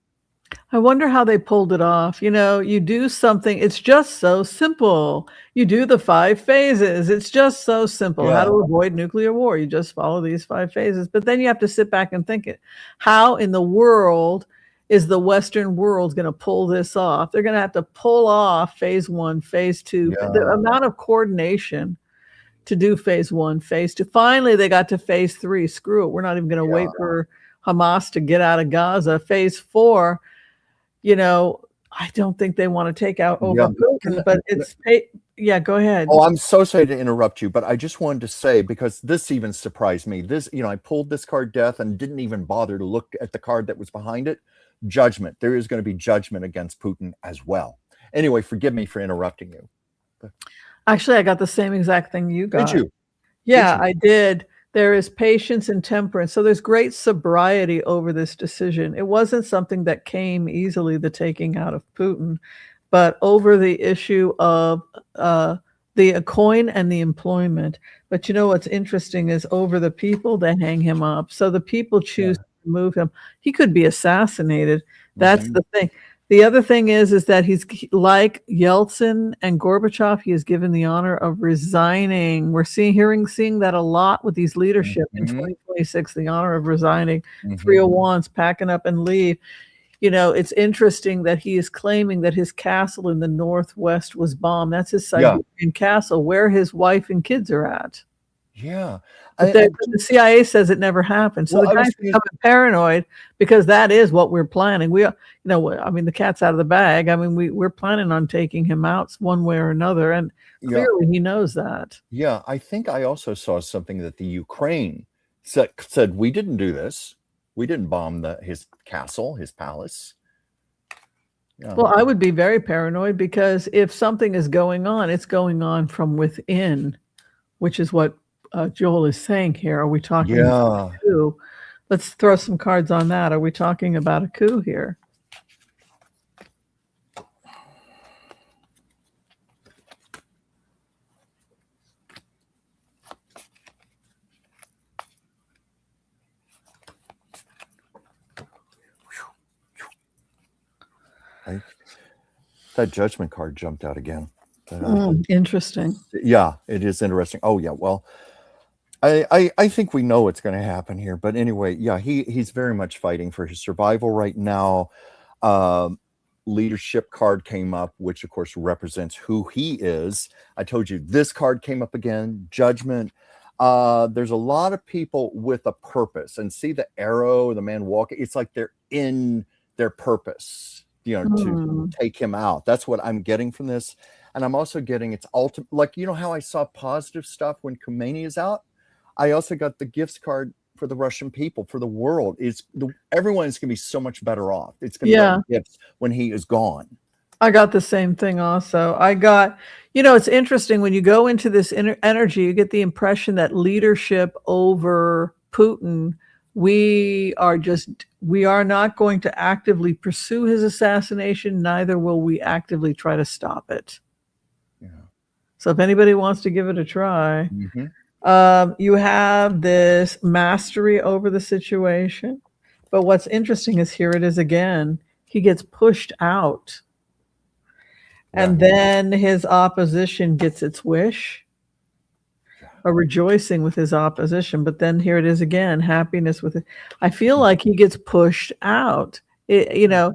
I wonder how they pulled it off. You know, you do something, it's just so simple. You do the 5 phases. It's just so simple. Yeah. How to avoid nuclear war. You just follow these 5 phases. But then you have to sit back and think how in the world is the Western world going to pull this off? They're going to have to pull off phase 1, phase 2, the amount of coordination to do phase 1, phase 2. Finally, they got to phase 3. Screw it. We're not even going to wait for Hamas to get out of Gaza. Phase 4, you know, I don't think they want to take out over Putin, but go ahead. Oh, I'm so sorry to interrupt you, but I just wanted to say, because this even surprised me. I pulled this card, death, and didn't even bother to look at the card that was behind it. Judgment. There is going to be judgment against Putin as well. Anyway, forgive me for interrupting you. Actually, I got the same exact thing you got. Did you? Yeah, I did. There is patience and temperance. So there's great sobriety over this decision. It wasn't something that came easily, the taking out of Putin, but over the issue of the coin and the employment. But you know what's interesting is over the people that hang him up. So the people choose to remove him. He could be assassinated. That's the thing. The other thing is that he's like Yeltsin and Gorbachev. He is given the honor of resigning. We're seeing that a lot with these leadership in 2026. The honor of resigning. 3 of Wands, packing up and leave. You know, it's interesting that he is claiming that his castle in the Northwest was bombed. That's his Siberian castle, where his wife and kids are at. Yeah. But the CIA says it never happened. So the guy's becoming paranoid because that is what we're planning. We, I mean, the cat's out of the bag. I mean, we're planning on taking him out one way or another, and clearly he knows that. Yeah, I think I also saw something that the Ukraine said we didn't do this. We didn't bomb his castle, his palace. Yeah. Well, I would be very paranoid because if something is going on, it's going on from within, which is what Joel is saying here. Are we talking about a coup? Let's throw some cards on that. Are we talking about a coup here? That judgment card jumped out again. Interesting. Yeah, it is interesting. Oh yeah, well, I think we know what's going to happen here. But anyway, yeah, he's very much fighting for his survival right now. Leadership card came up, which of course represents who he is. I told you this card came up again, Judgment. There's a lot of people with a purpose, and see the arrow, the man walking. It's like they're in their purpose, to take him out. That's what I'm getting from this. And I'm also getting it's ultimate, like, how I saw positive stuff when Khomeini is out. I also got the gifts card for the Russian people, for the world. Everyone is going to be so much better off. It's going to be gifts when he is gone. I got the same thing also. I got, it's interesting when you go into this energy, you get the impression that leadership over Putin, we are not going to actively pursue his assassination. Neither will we actively try to stop it. Yeah. So if anybody wants to give it a try, you have this mastery over the situation. But what's interesting is here it is again. He gets pushed out. And then his opposition gets its wish. A rejoicing with his opposition, but then here it is again, happiness with it. I feel like he gets pushed out. If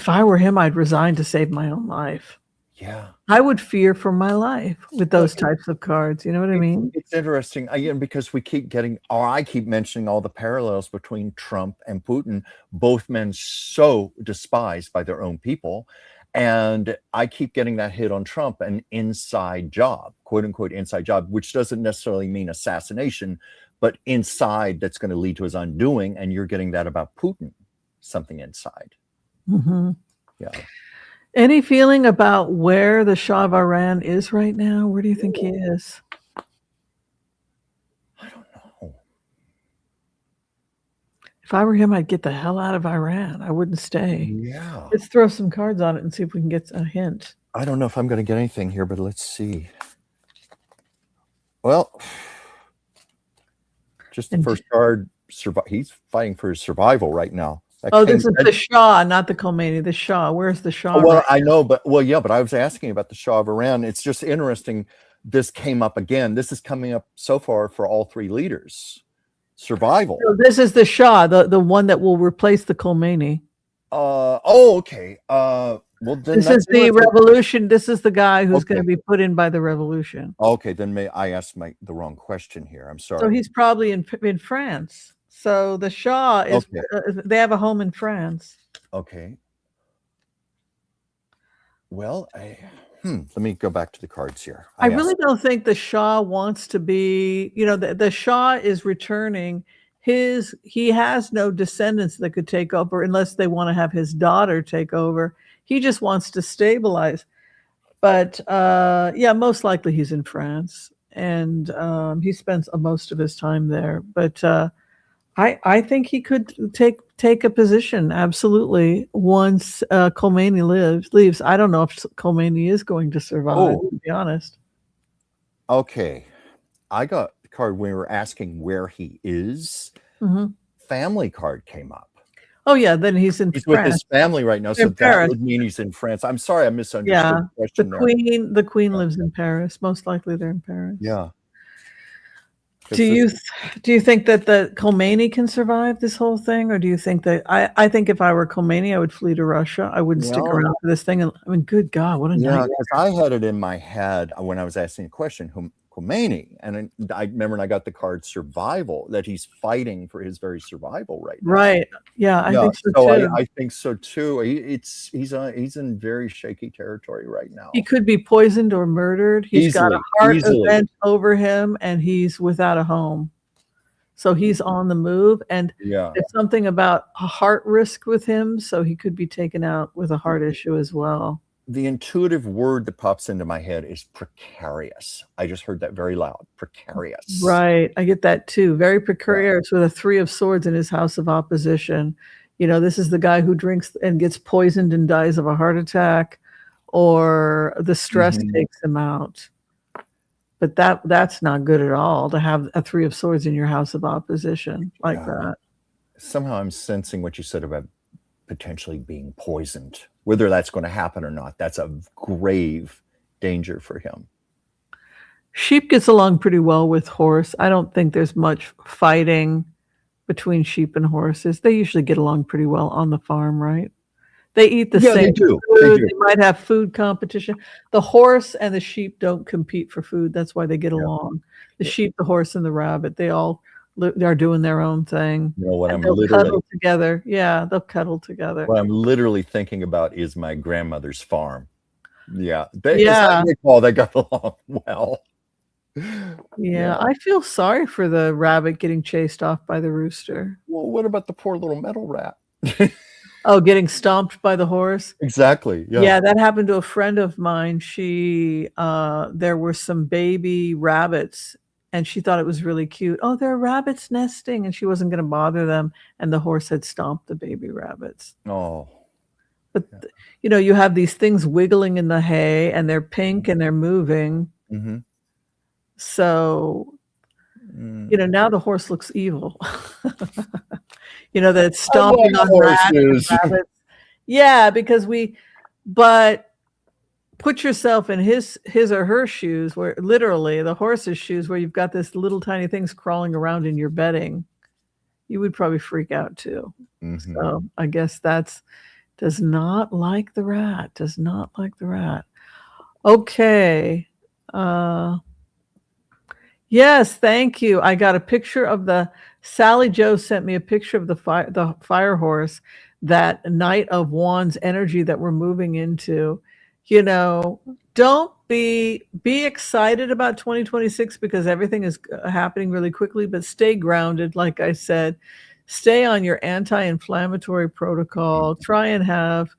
I were him, I'd resign to save my own life. Yeah, I would fear for my life with those types of cards. You know what I mean? It's interesting again because we keep getting, or I keep mentioning all the parallels between Trump and Putin. Both men so despised by their own people. And I keep getting that hit on Trump, an inside job, quote unquote, inside job, which doesn't necessarily mean assassination, but inside that's going to lead to his undoing. And you're getting that about Putin, something inside. Yeah. Any feeling about where the Shah of Iran is right now? Where do you think he is? I don't know. If I were him, I'd get the hell out of Iran. I wouldn't stay. Yeah. Let's throw some cards on it and see if we can get a hint. I don't know if I'm going to get anything here, but let's see. Well, just the first card. He's fighting for his survival right now. This is the Shah, not the Khomeini. The Shah. Where's the Shah? Well, I know, but I was asking about the Shah of Iran. It's just interesting. This came up again. This is coming up so far for all three leaders. Survival. So this is the Shah, the one that will replace the Khomeini. Okay. Well, then this is the revolution. This is the guy who's going to be put in by the revolution. Okay, then may I ask the wrong question here? I'm sorry. So he's probably in France. So the Shah is. They have a home in France. Okay. Well, let me go back to the cards here. I really don't think the Shah wants to be, the Shah is returning. He has no descendants that could take over unless they want to have his daughter take over. He just wants to stabilize. But most likely he's in France, and he spends most of his time there. But I think he could take a position, absolutely, once Khomeini leaves. I don't know if Khomeini is going to survive, to be honest. Okay. I got the card when we were asking where he is. Family card came up. Oh, yeah, then he's in France. With his family right now, so that would mean he's in France. I'm sorry, I misunderstood the question. The Queen lives in Paris. Most likely they're in Paris. Yeah. Do you think that the Khomeini can survive this whole thing, or do you think that I think if I were Khomeini, I would flee to Russia. I wouldn't stick around for this thing. And I mean, good God, what a nightmare. Because I had it in my head when I was asking a question, Khomeini. And I remember when I got the card survival, that he's fighting for his very survival right now. Right. Yeah, I Yeah, think so so too. I think so too. He's in very shaky territory right now. He could be poisoned or murdered. He's got a heart event over him, and he's without a home. So he's on the move, and Yeah. there's something about a heart risk with him, so he could be taken out with a heart issue as well. The intuitive word that pops into my head is precarious. I just heard that very loud. Precarious. Right. I get that too. Very precarious with a 3 of Swords in his house of opposition. You know, this is the guy who drinks and gets poisoned and dies of a heart attack, or the stress takes him out. But that's not good at all, to have a 3 of Swords in your house of opposition like that. Somehow I'm sensing what you said about potentially being poisoned. Whether that's going to happen or not, that's a grave danger for him. Sheep gets along pretty well with horse. I don't think there's much fighting between sheep and horses. They usually get along pretty well on the farm, right? They eat the same food. They might have food competition. The horse and the sheep don't compete for food. That's why they get along. The sheep, the horse, and the rabbit, they all are doing their own thing. You know what I'm they'll literally cuddle together. Yeah, they'll cuddle together. What I'm literally thinking about is my grandmother's farm. Yeah, Yeah. as I recall, they got along well. Yeah, I feel sorry for the rabbit getting chased off by the rooster. Well, what about the poor little metal rat? Oh, getting stomped by the horse? Exactly. Yeah. Yeah, that happened to a friend of mine. She there were some baby rabbits, and she thought it was really cute. Oh, there are rabbits nesting, and she wasn't going to bother them, and the horse had stomped the baby rabbits. Oh. But you know, you have these things wiggling in the hay, and they're pink and they're moving. So, you know, now the horse looks evil. You know, that it's stomping on rabbits. Yeah, because but put yourself in his or her shoes, where literally the horse's shoes, where you've got this little tiny things crawling around in your bedding. You would probably freak out too. So I guess does not like the rat. Does not like the rat. Okay. Yes, thank you. I got a picture of Sally Joe sent me a picture of the fire horse, that Knight of Wands energy that we're moving into. You know, don't be excited about 2026 because everything is happening really quickly, but stay grounded. Like I said, stay on your anti-inflammatory protocol. Try and have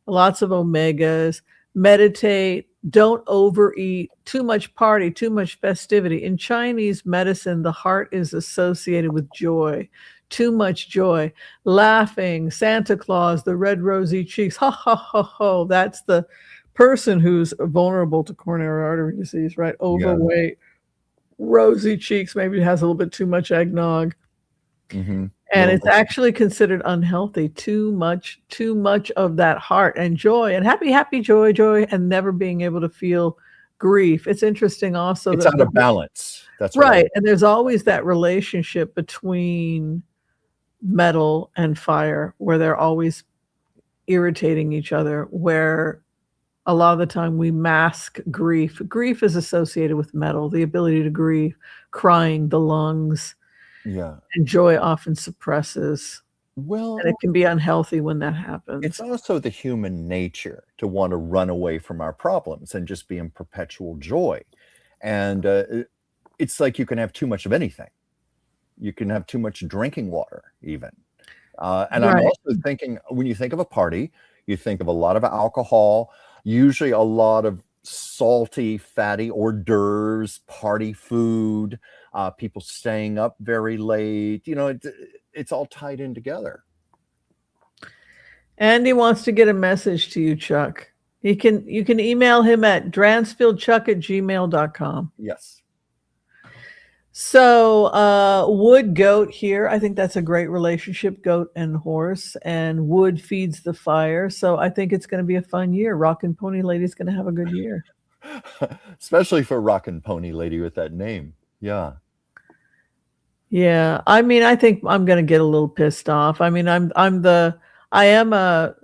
lots of omegas. Meditate. Don't overeat. Too much party, too much festivity. In Chinese medicine, the heart is associated with joy. Too much joy. Laughing, Santa Claus, the red rosy cheeks. Ha, ha, ha, ha. That's the person who's vulnerable to coronary artery disease, right? Overweight, rosy cheeks, maybe has a little bit too much eggnog. And it's actually considered unhealthy. Too much of that heart and joy and happy, joy, and never being able to feel grief. It's interesting also. It's out of balance. That's right. And there's always that relationship between metal and fire where they're always irritating each other, where a lot of the time we mask grief. Grief is associated with metal, the ability to grieve, crying, the lungs. Yeah. And joy often suppresses. Well, and it can be unhealthy when that happens. It's also the human nature to want to run away from our problems and just be in perpetual joy. And it's like you can have too much of anything. You can have too much drinking water even. And I'm also thinking, when you think of a party, you think of a lot of alcohol, usually a lot of salty, fatty hors d'oeuvres, party food, people staying up very late. You know, it's all tied in together. Andy wants to get a message to you, Chuck. You can email him at dransfieldchuck@gmail.com. Yes. So wood goat here. I think that's a great relationship, goat and horse, and wood feeds the fire. So I think it's going to be a fun year. Rockin' Pony Lady's going to have a good year. Especially for Rockin' Pony Lady with that name. Yeah. Yeah. I mean, I think I'm going to get a little pissed off. I mean, I am a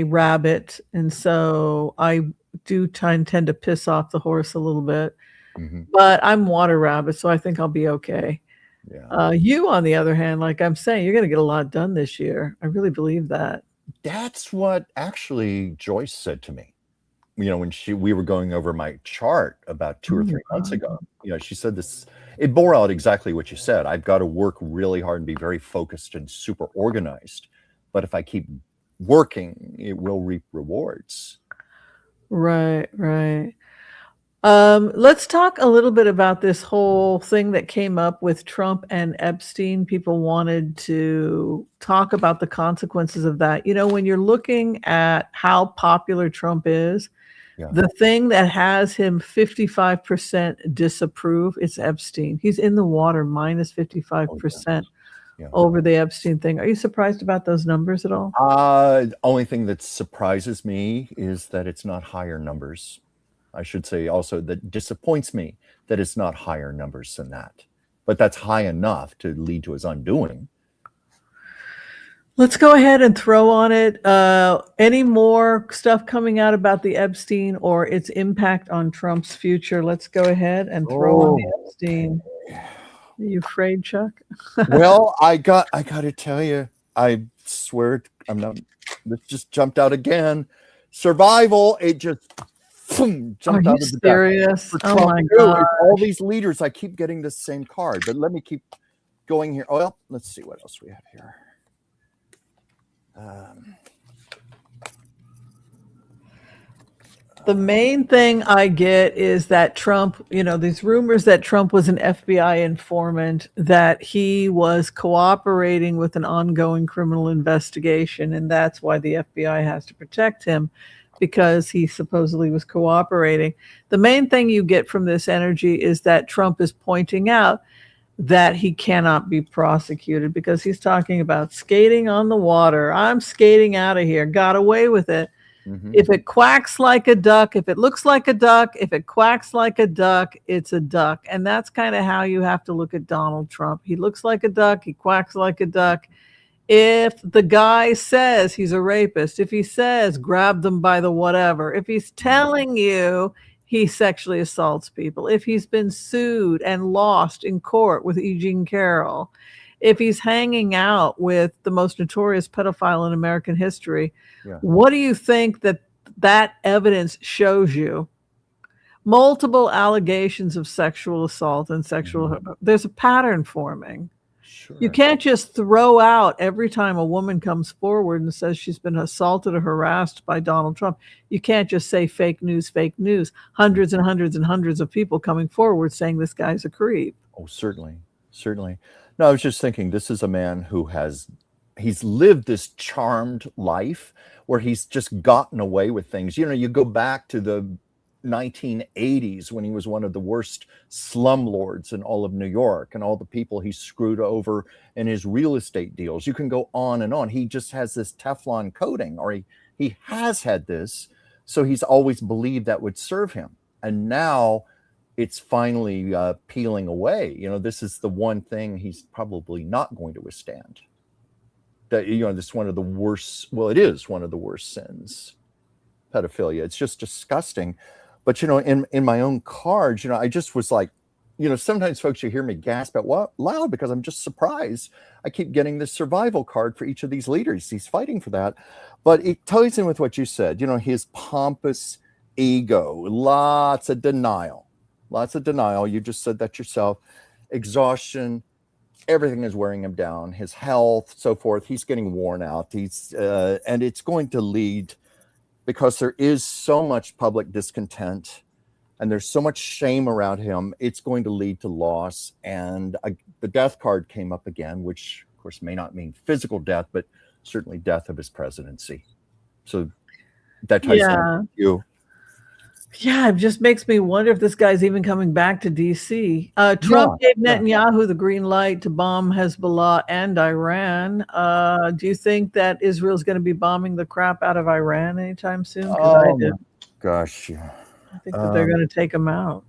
rabbit, and so I do tend to piss off the horse a little bit. Mhm. But I'm water rabbit, so I think I'll be okay. Yeah. You, on the other hand, like I'm saying, you're going to get a lot done this year. I really believe that. That's what actually Joyce said to me. When we were going over my chart about 2 or 3 months ago. She said this. It bore out exactly what you said. I've got to work really hard and be very focused and super organized. But if I keep working, it will reap rewards. Right, right. Let's talk a little bit about this whole thing that came up with Trump and Epstein. People wanted to talk about the consequences of that. When you're looking at how popular Trump is, Yeah. the thing that has him 55% disapprove, it's Epstein. He's in the water minus 55% Yeah. over the Epstein thing. Are you surprised about those numbers at all? Only thing that surprises me is that it's not higher numbers. I should say also that disappoints me that it's not higher numbers than that. But that's high enough to lead to his undoing. Let's go ahead and throw on it. Any more stuff coming out about the Epstein or its impact on Trump's future? Let's go ahead and throw on the Epstein. Are you afraid, Chuck? Well, I got to tell you, I swear I'm not. This just jumped out again. Survival. It just jumped Are out you of the deck. serious? For Oh Trump my too. God. It's all these leaders. I keep getting the same card, but let me keep going here. Oh, well, let's see what else we have here. The main thing I get is that Trump, these rumors that Trump was an FBI informant, that he was cooperating with an ongoing criminal investigation, and that's why the FBI has to protect him, because he supposedly was cooperating. The main thing you get from this energy is that Trump is pointing out that he cannot be prosecuted because he's talking about skating on the water. I'm skating out of here, got away with it. Mhm. If it quacks like a duck, if it looks like a duck, if it quacks like a duck, it's a duck. And that's kind of how you have to look at Donald Trump. He looks like a duck, he quacks like a duck. If the guy says he's a rapist, if he says grab them by the whatever, if he's telling you he sexually assaults people, if he's been sued and lost in court with E. Jean Carroll, if he's hanging out with the most notorious pedophile in American history, Yeah. what do you think that evidence shows you? Multiple allegations of sexual assault and there's a pattern forming. Sure. You can't just throw out every time a woman comes forward and says she's been assaulted or harassed by Donald Trump. You can't just say fake news, fake news. Hundreds and hundreds and hundreds of people coming forward saying this guy's a creep. Oh, certainly. No, I was just thinking, this is a man who he's lived this charmed life where he's just gotten away with things. You go back to the 1980s when he was one of the worst slumlords in all of New York and all the people he screwed over in his real estate deals. You can go on and on. He just has this Teflon coating, or he has had this, so he's always believed that would serve him. And now it's finally peeling away. This is the one thing he's probably not going to withstand. That, this is one of the worst. Well, it is one of the worst sins, pedophilia. It's just disgusting. But in my own cards, I just was like, sometimes folks, you hear me gasp out loud because I'm just surprised. I keep getting this survival card for each of these leaders. He's fighting for that. But it ties in with what you said. His pompous ego, lots of denial. You just said that yourself. Exhaustion. Everything is wearing him down. His health, so forth. He's getting worn out. And it's going to lead, because there is so much public discontent and there's so much shame around him, it's going to lead to loss. And the death card came up again, which of course may not mean physical death, but certainly death of his presidency. So that ties in with you. Yeah, it just makes me wonder if this guy's even coming back to D.C. Trump gave Netanyahu the green light to bomb Hezbollah and Iran. Do you think that Israel's going to be bombing the crap out of Iran anytime soon? Oh, my gosh. Yeah. I think that they're going to take him out.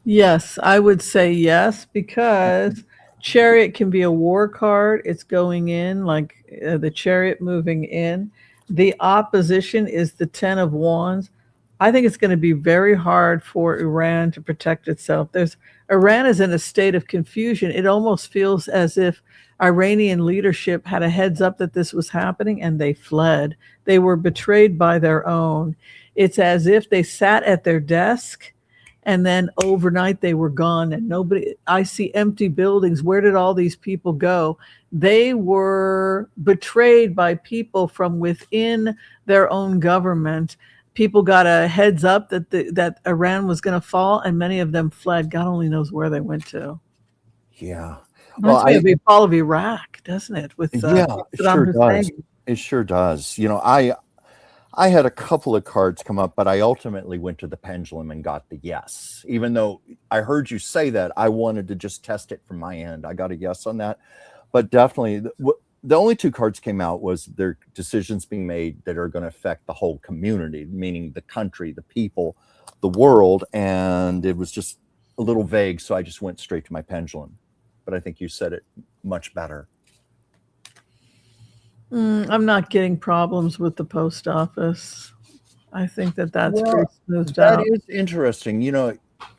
Yes, I would say yes, because Chariot can be a war card. It's going in, like the Chariot moving in. The opposition is the Ten of Wands. I think it's going to be very hard for Iran to protect itself. Iran is in a state of confusion. It almost feels as if Iranian leadership had a heads up that this was happening and they fled. They were betrayed by their own. It's as if they sat at their desk and then overnight they were gone, and nobody. I see empty buildings. Where did all these people go? They were betrayed by people from within their own government. People got a heads up that Iran was going to fall, and many of them fled. God only knows where they went to. Yeah. Reminds me of the fall of Iraq, doesn't it? With Yeah, it Saddam sure does. Hussein. It sure does. I had a couple of cards come up, but I ultimately went to the pendulum and got the yes. Even though I heard you say that, I wanted to just test it from my end. I got a yes on that. But definitely, the only two cards came out was there decisions being made that are going to affect the whole community, meaning the country, the people, the world. And it was just a little vague, so I just went straight to my pendulum. But I think you said it much better. I'm not getting problems with the post office. I think that's pretty smoothed That out. is interesting.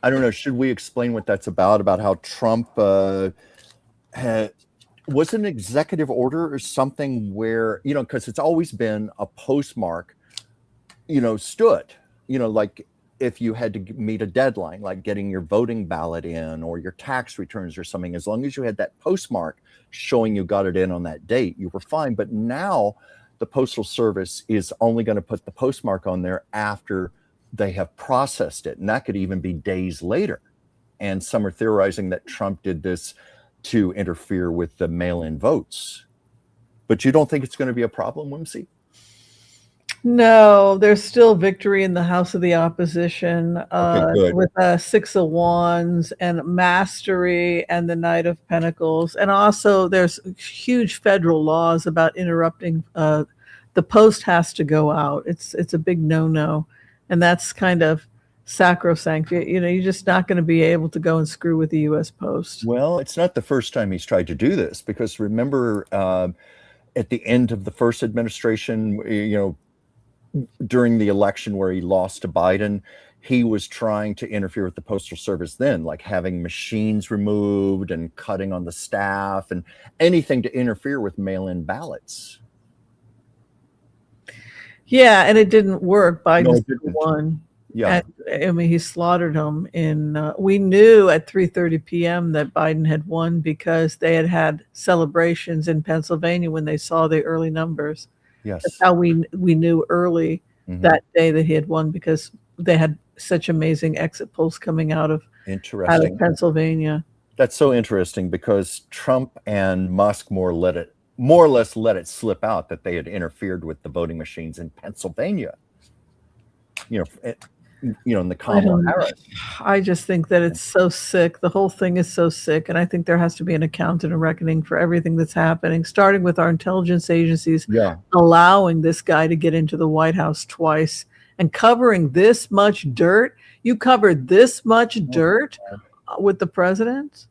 I don't know. Should we explain what that's about how Trump was an executive order or something where, because it's always been a postmark, stood, like if you had to meet a deadline, like getting your voting ballot in or your tax returns or something, as long as you had that postmark showing you got it in on that date, you were fine. But now the Postal Service is only going to put the postmark on there after they have processed it. And that could even be days later. And some are theorizing that Trump did this to interfere with the mail-in votes. But you don't think it's going to be a problem, Whimsy? No, there's still victory in the House of the Opposition good. with Six of Wands and Mastery and the Knight of Pentacles. And also there's huge federal laws about interrupting. The post has to go out. It's a big no-no. And that's kind of sacrosanct. You're just not going to be able to go and screw with the U.S. Post. Well, it's not the first time he's tried to do this, because remember at the end of the first administration, during the election where he lost to Biden, he was trying to interfere with the Postal Service then, like having machines removed and cutting on the staff and anything to interfere with mail-in ballots. Yeah, and it didn't work. Biden didn't. won. Yeah. And, he slaughtered him we knew at 3:30 p.m. that Biden had won because they had celebrations in Pennsylvania when they saw the early numbers. Yes. That's how we knew early that day that he had won, because they had such amazing exit polls coming out of Pennsylvania. That's so interesting, because Trump and Musk more or less let it slip out that they had interfered with the voting machines in Pennsylvania. In the Kamala Harris. I just think that it's so sick. The whole thing is so sick. And I think there has to be an account and a reckoning for everything that's happening, starting with our intelligence agencies allowing this guy to get into the White House twice and covering this much dirt. You covered this much dirt with the president.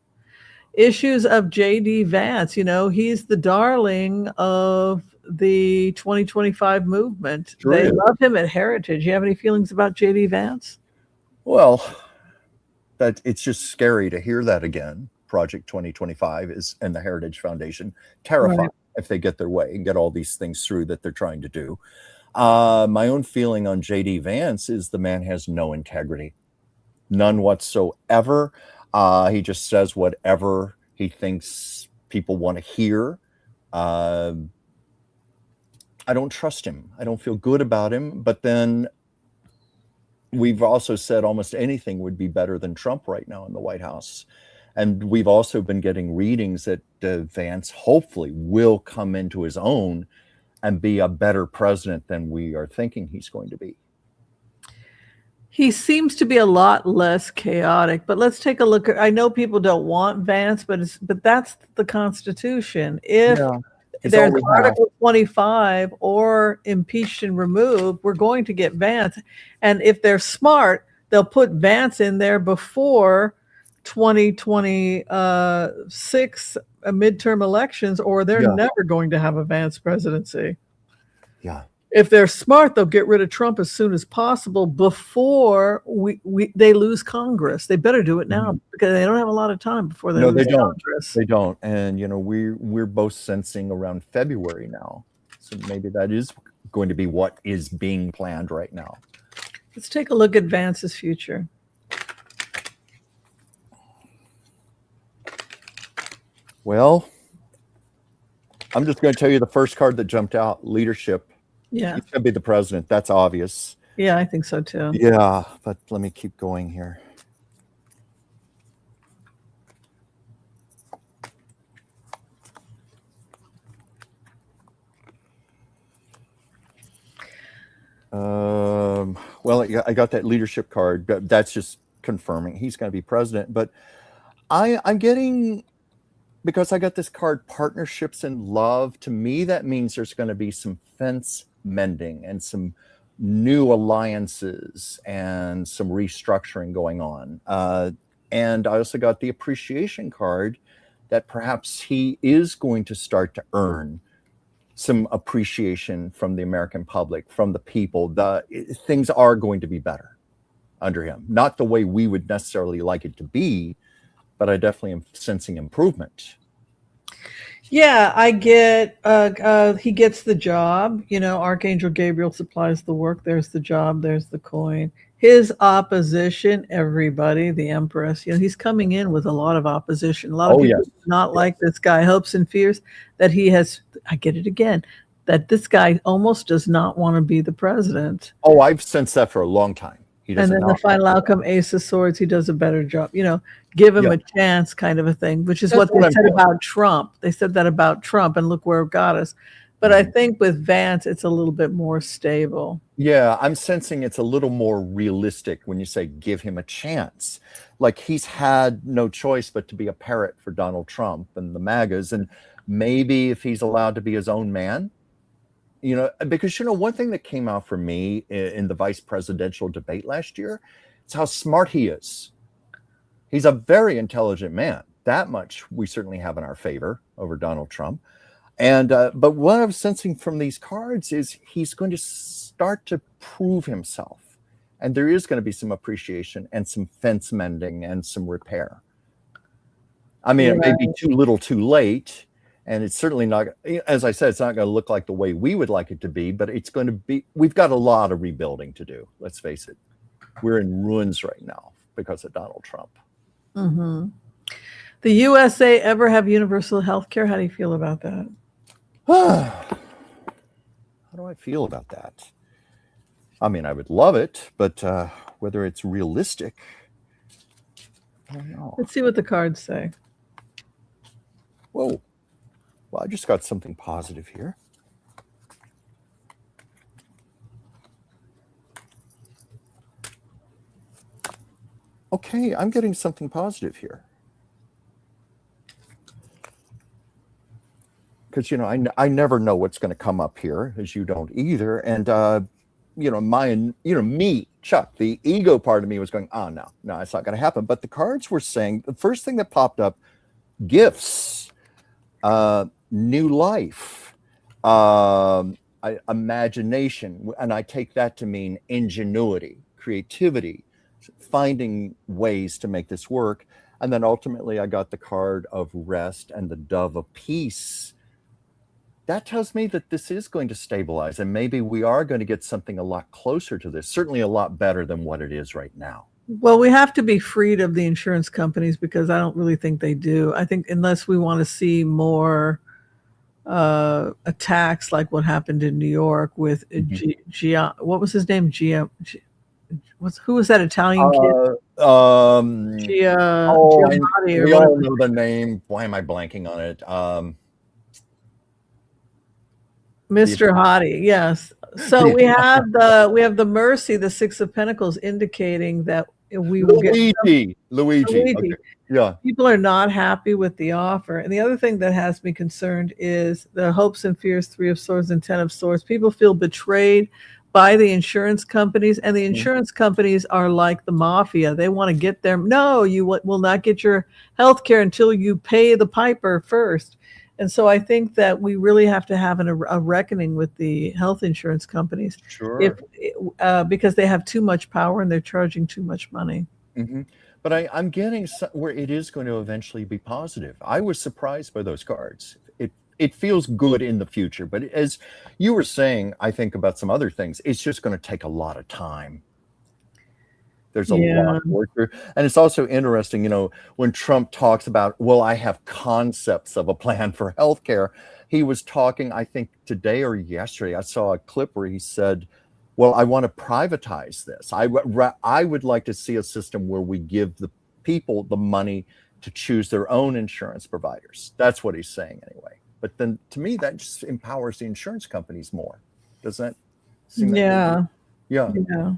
Issues of J.D. Vance, he's the darling of the 2025 movement. True. They love him at Heritage. You have any feelings about J.D. Vance? Well, it's just scary to hear that again. Project 2025 and the Heritage Foundation terrified if they get their way and get all these things through that they're trying to do. My own feeling on J.D. Vance is the man has no integrity, none whatsoever. He just says whatever he thinks people want to hear. I don't trust him. I don't feel good about him. But then we've also said almost anything would be better than Trump right now in the White House. And we've also been getting readings that Vance hopefully will come into his own and be a better president than we are thinking he's going to be. He seems to be a lot less chaotic, but let's take a look. I know people don't want Vance, but that's the Constitution. If there's Article 25 or impeached and removed, we're going to get Vance. And if they're smart, they'll put Vance in there before 2026 midterm elections, or they're Yeah. never going to have a Vance presidency. Yeah. If they're smart, they'll get rid of Trump as soon as possible before they lose Congress. They better do it now because they don't have a lot of time before they lose Congress. They don't. And we're both sensing around February now. So maybe that is going to be what is being planned right now. Let's take a look at Vance's future. Well, I'm just going to tell you the first card that jumped out, leadership. Yeah. He's going to be the president. That's obvious. Yeah, I think so too. Yeah, but let me keep going here. Well, I got that leadership card. That's just confirming he's going to be president. But I'm getting, because I got this card, partnerships and love. To me, that means there's going to be some fence mending and some new alliances and some restructuring going on. And I also got the appreciation card that perhaps he is going to start to earn some appreciation from the American public, from the people. Things are going to be better under him. Not the way we would necessarily like it to be, but I definitely am sensing improvement. Yeah, I get he gets the job. Archangel Gabriel supplies the work. There's the job. There's the coin. His opposition, everybody, the Empress, he's coming in with a lot of opposition. A lot of people do not like this guy. Hopes and fears that he has, I get it again, that this guy almost does not want to be the president. Oh, I've sensed that for a long time. And then the final outcome, Ace of Swords, he does a better job. Give him a chance, kind of a thing, which is what they said about Trump. They said that about Trump, and look where it got us. But I think with Vance, it's a little bit more stable. Yeah, I'm sensing it's a little more realistic when you say give him a chance. Like he's had no choice but to be a parrot for Donald Trump and the MAGAs. And maybe if he's allowed to be his own man, because, one thing that came out for me in the vice presidential debate last year is how smart he is. He's a very intelligent man. That much we certainly have in our favor over Donald Trump. And but what I was sensing from these cards is he's going to start to prove himself. And there is going to be some appreciation and some fence mending and some repair. I mean, it may be too little too late. And it's certainly not, as I said, it's not going to look like the way we would like it to be, but it's going to be, we've got a lot of rebuilding to do. Let's face it. We're in ruins right now because of Donald Trump. Mm-hmm. The USA ever have universal health care? How do you feel about that? How do I feel about that? I mean, I would love it, but whether it's realistic, I don't know. Let's see what the cards say. Whoa. Well, I just got something positive here. Okay, I'm getting something positive here. Because, I never know what's going to come up here, as you don't either. And, me, Chuck, the ego part of me was going, oh, no, it's not going to happen. But the cards were saying, the first thing that popped up, gifts, new life, imagination. And I take that to mean ingenuity, creativity, finding ways to make this work. And then ultimately I got the card of rest and the dove of peace. That tells me that this is going to stabilize and maybe we are going to get something a lot closer to this, certainly a lot better than what it is right now. Well, we have to be freed of the insurance companies because I don't really think they do. I think unless we want to see more attacks like what happened in New York with what was his name? Who was that Italian kid? We all know the name. Why am I blanking on it? Mr. Hottie, yes. So we have the Mercy, the Six of Pentacles, indicating that we will Luigi. Okay. Yeah. People are not happy with the offer. And the other thing that has me concerned is the hopes and fears, Three of Swords and Ten of Swords. People feel betrayed by the insurance companies, and the Mhm. insurance companies are like the mafia. They want to get their, no, you will not get your health care until you pay the piper first. And so I think that we really have to have a reckoning with the health insurance companies if Sure. because they have too much power and they're charging too much money. Mhm. But I'm getting where it is going to eventually be positive. I was surprised by those cards. It feels good in the future, but as you were saying, I think about some other things. It's just going to take a lot of time. There's a lot Yeah. to work through, and it's also interesting, when Trump talks about, well, I have concepts of a plan for healthcare. He was talking, I think today or yesterday, I saw a clip where he said, well, I want to privatize this. I would like to see a system where we give the people the money to choose their own insurance providers. That's what he's saying anyway. But then to me, that just empowers the insurance companies more. Doesn't that seem that way? Yeah. Yeah. Yeah.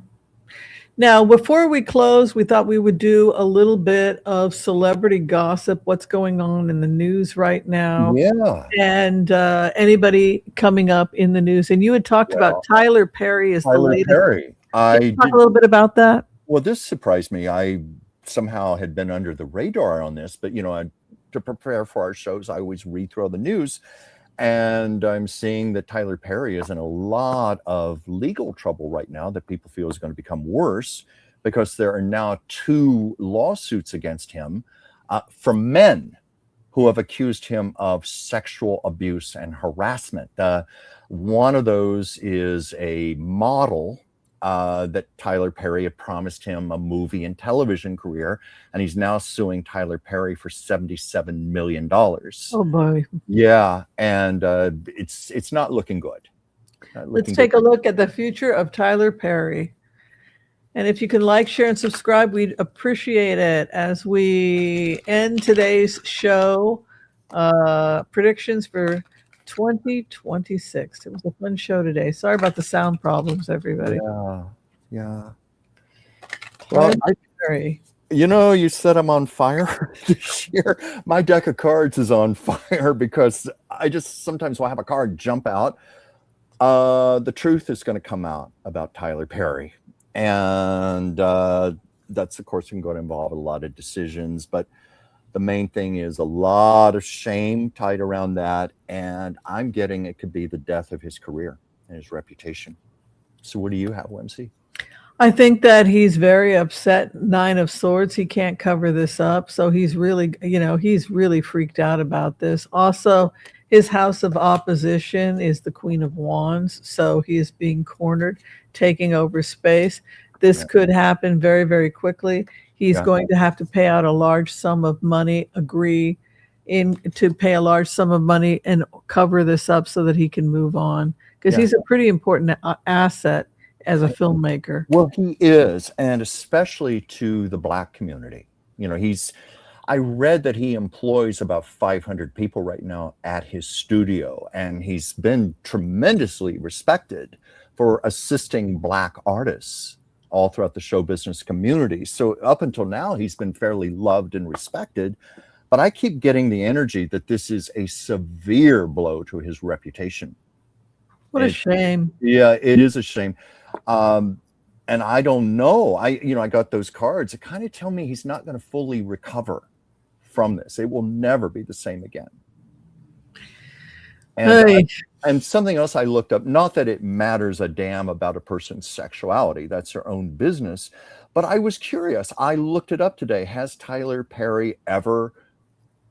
Now, before we close, we thought we would do a little bit of celebrity gossip, what's going on in the news right now, Yeah. and anybody coming up in the news. And you had talked about Well, Tyler Perry is the Tyler latest. Perry. Can you talk a little bit about that? Well, this surprised me. I somehow had been under the radar on this, but to prepare for our shows, I always read through all the news, and I'm seeing that Tyler Perry is in a lot of legal trouble right now that people feel is going to become worse because there are now 2 lawsuits against him from men who have accused him of sexual abuse and harassment. One of those is a model that Tyler Perry had promised him a movie and television career, and he's now suing Tyler Perry for $77 million. Oh boy. Yeah, and it's not looking good. Let's take a look at the future of Tyler Perry. And if you can like, share, and subscribe, we'd appreciate it as we end today's show. Predictions for 2026. It was a fun show today. Sorry about the sound problems, everybody. Yeah. Tyler Well, Perry. you said I'm on fire this year. My deck of cards is on fire because I just sometimes will have a card jump out. The truth is going to come out about Tyler Perry. And that's, of course, going to involve a lot of decisions. But the main thing is a lot of shame tied around that. And I'm getting it could be the death of his career and his reputation. So what do you have, Whimsy? I think that he's very upset. 9 of Swords. He can't cover this up. So he's really, he's really freaked out about this. Also, his house of opposition is the Queen of Wands. So he is being cornered, taking over space. This could happen very, very quickly. He's going to have to pay out a large sum of money, to pay a large sum of money and cover this up so that he can move on. Because he's a pretty important asset as a filmmaker. Well, he is, and especially to the Black community. I read that he employs about 500 people right now at his studio, and he's been tremendously respected for assisting Black artists all throughout the show business community. So up until now, he's been fairly loved and respected, but I keep getting the energy that this is a severe blow to his reputation. What a shame. Yeah, it is a shame. And I don't know. I got those cards that kind of tell me he's not going to fully recover from this. It will never be the same again. And something else I looked up, not that it matters a damn about a person's sexuality, that's their own business, but I was curious. I looked it up today. Has Tyler Perry ever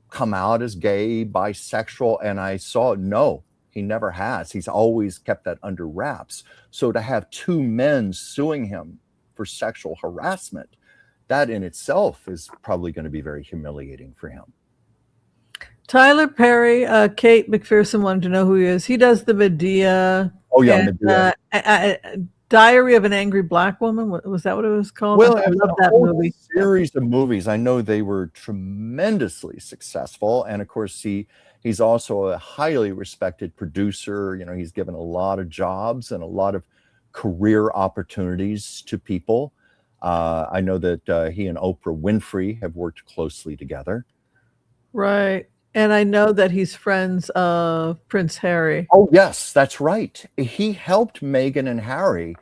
come out as gay, bisexual? And I saw no. He never has. He's always kept that under wraps. So to have 2 men suing him for sexual harassment, that in itself is probably going to be very humiliating for him. Tyler Perry, Kate McPherson wanted to know who he is. He does the Medea. Oh, yeah, Medea. Diary of an Angry Black Woman. Was that what it was called? Well, I love that movie. Series of movies. I know they were tremendously successful. And of course, he's also a highly respected producer. He's given a lot of jobs and a lot of career opportunities to people. I know that he and Oprah Winfrey have worked closely together. Right. And I know that he's friends of Prince Harry. Oh, yes, that's right. He helped Meghan and Harry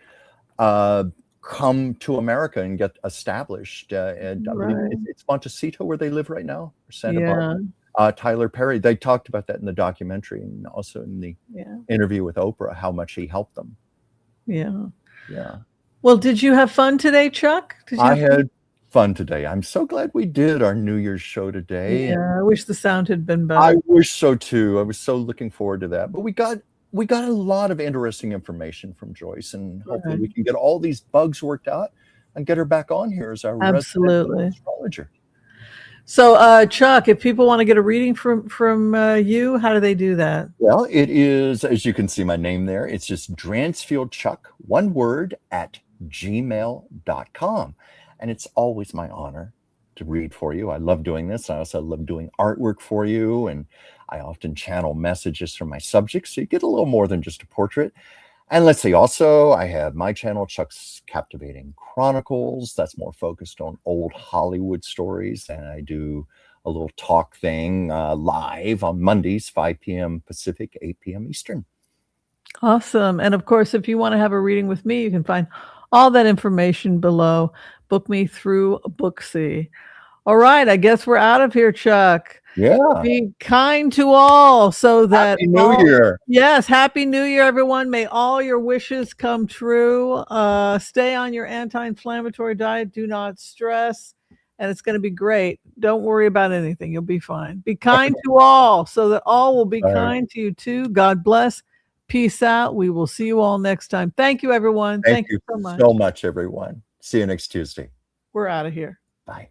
come to America and get established. And I believe Right. it's Montecito where they live right now, or Santa Yeah. Barbara. Tyler Perry, they talked about that in the documentary and also in the Yeah. interview with Oprah, how much he helped them. Yeah. Yeah. Well, did you have fun today, Chuck? Did you I have fun? had fun today. I'm so glad we did our New Year's show today. And Yeah, I wish the sound had been I better. wish so too. I was so looking forward to that. But we got a lot of interesting information from Joyce, and hopefully we Right. can get all these bugs worked out and get her back on here as our resident Absolutely. astrologer. So, Chuck, if people want to get a reading from you, how do they do that? Well, it is, as you can see my name there, it's just Dransfield Chuck, one word, at gmail.com. And it's always my honor to read for you. I love doing this. I also love doing artwork for you, and I often channel messages from my subjects, so you get a little more than just a portrait. And let's see, also, I have my channel, Chuck's Captivating Chronicles. That's more focused on old Hollywood stories. And I do a little talk thing live on Mondays, 5 p.m. Pacific, 8 p.m. Eastern. Awesome. And of course, if you want to have a reading with me, you can find all that information below. Book me through Booksy. All right, I guess we're out of here, Chuck. Yeah. Be kind to all so that Happy New Year. Yes, Happy New Year, everyone. May all your wishes come true. Stay on your anti-inflammatory diet. Do not stress. And it's going to be great. Don't worry about anything. You'll be fine. Be kind to all so that all will be kind to you too. God bless. Peace out. We will see you all next time. Thank you, everyone. Thank you so much. so much, everyone. See you next Tuesday. We're out of here. Bye.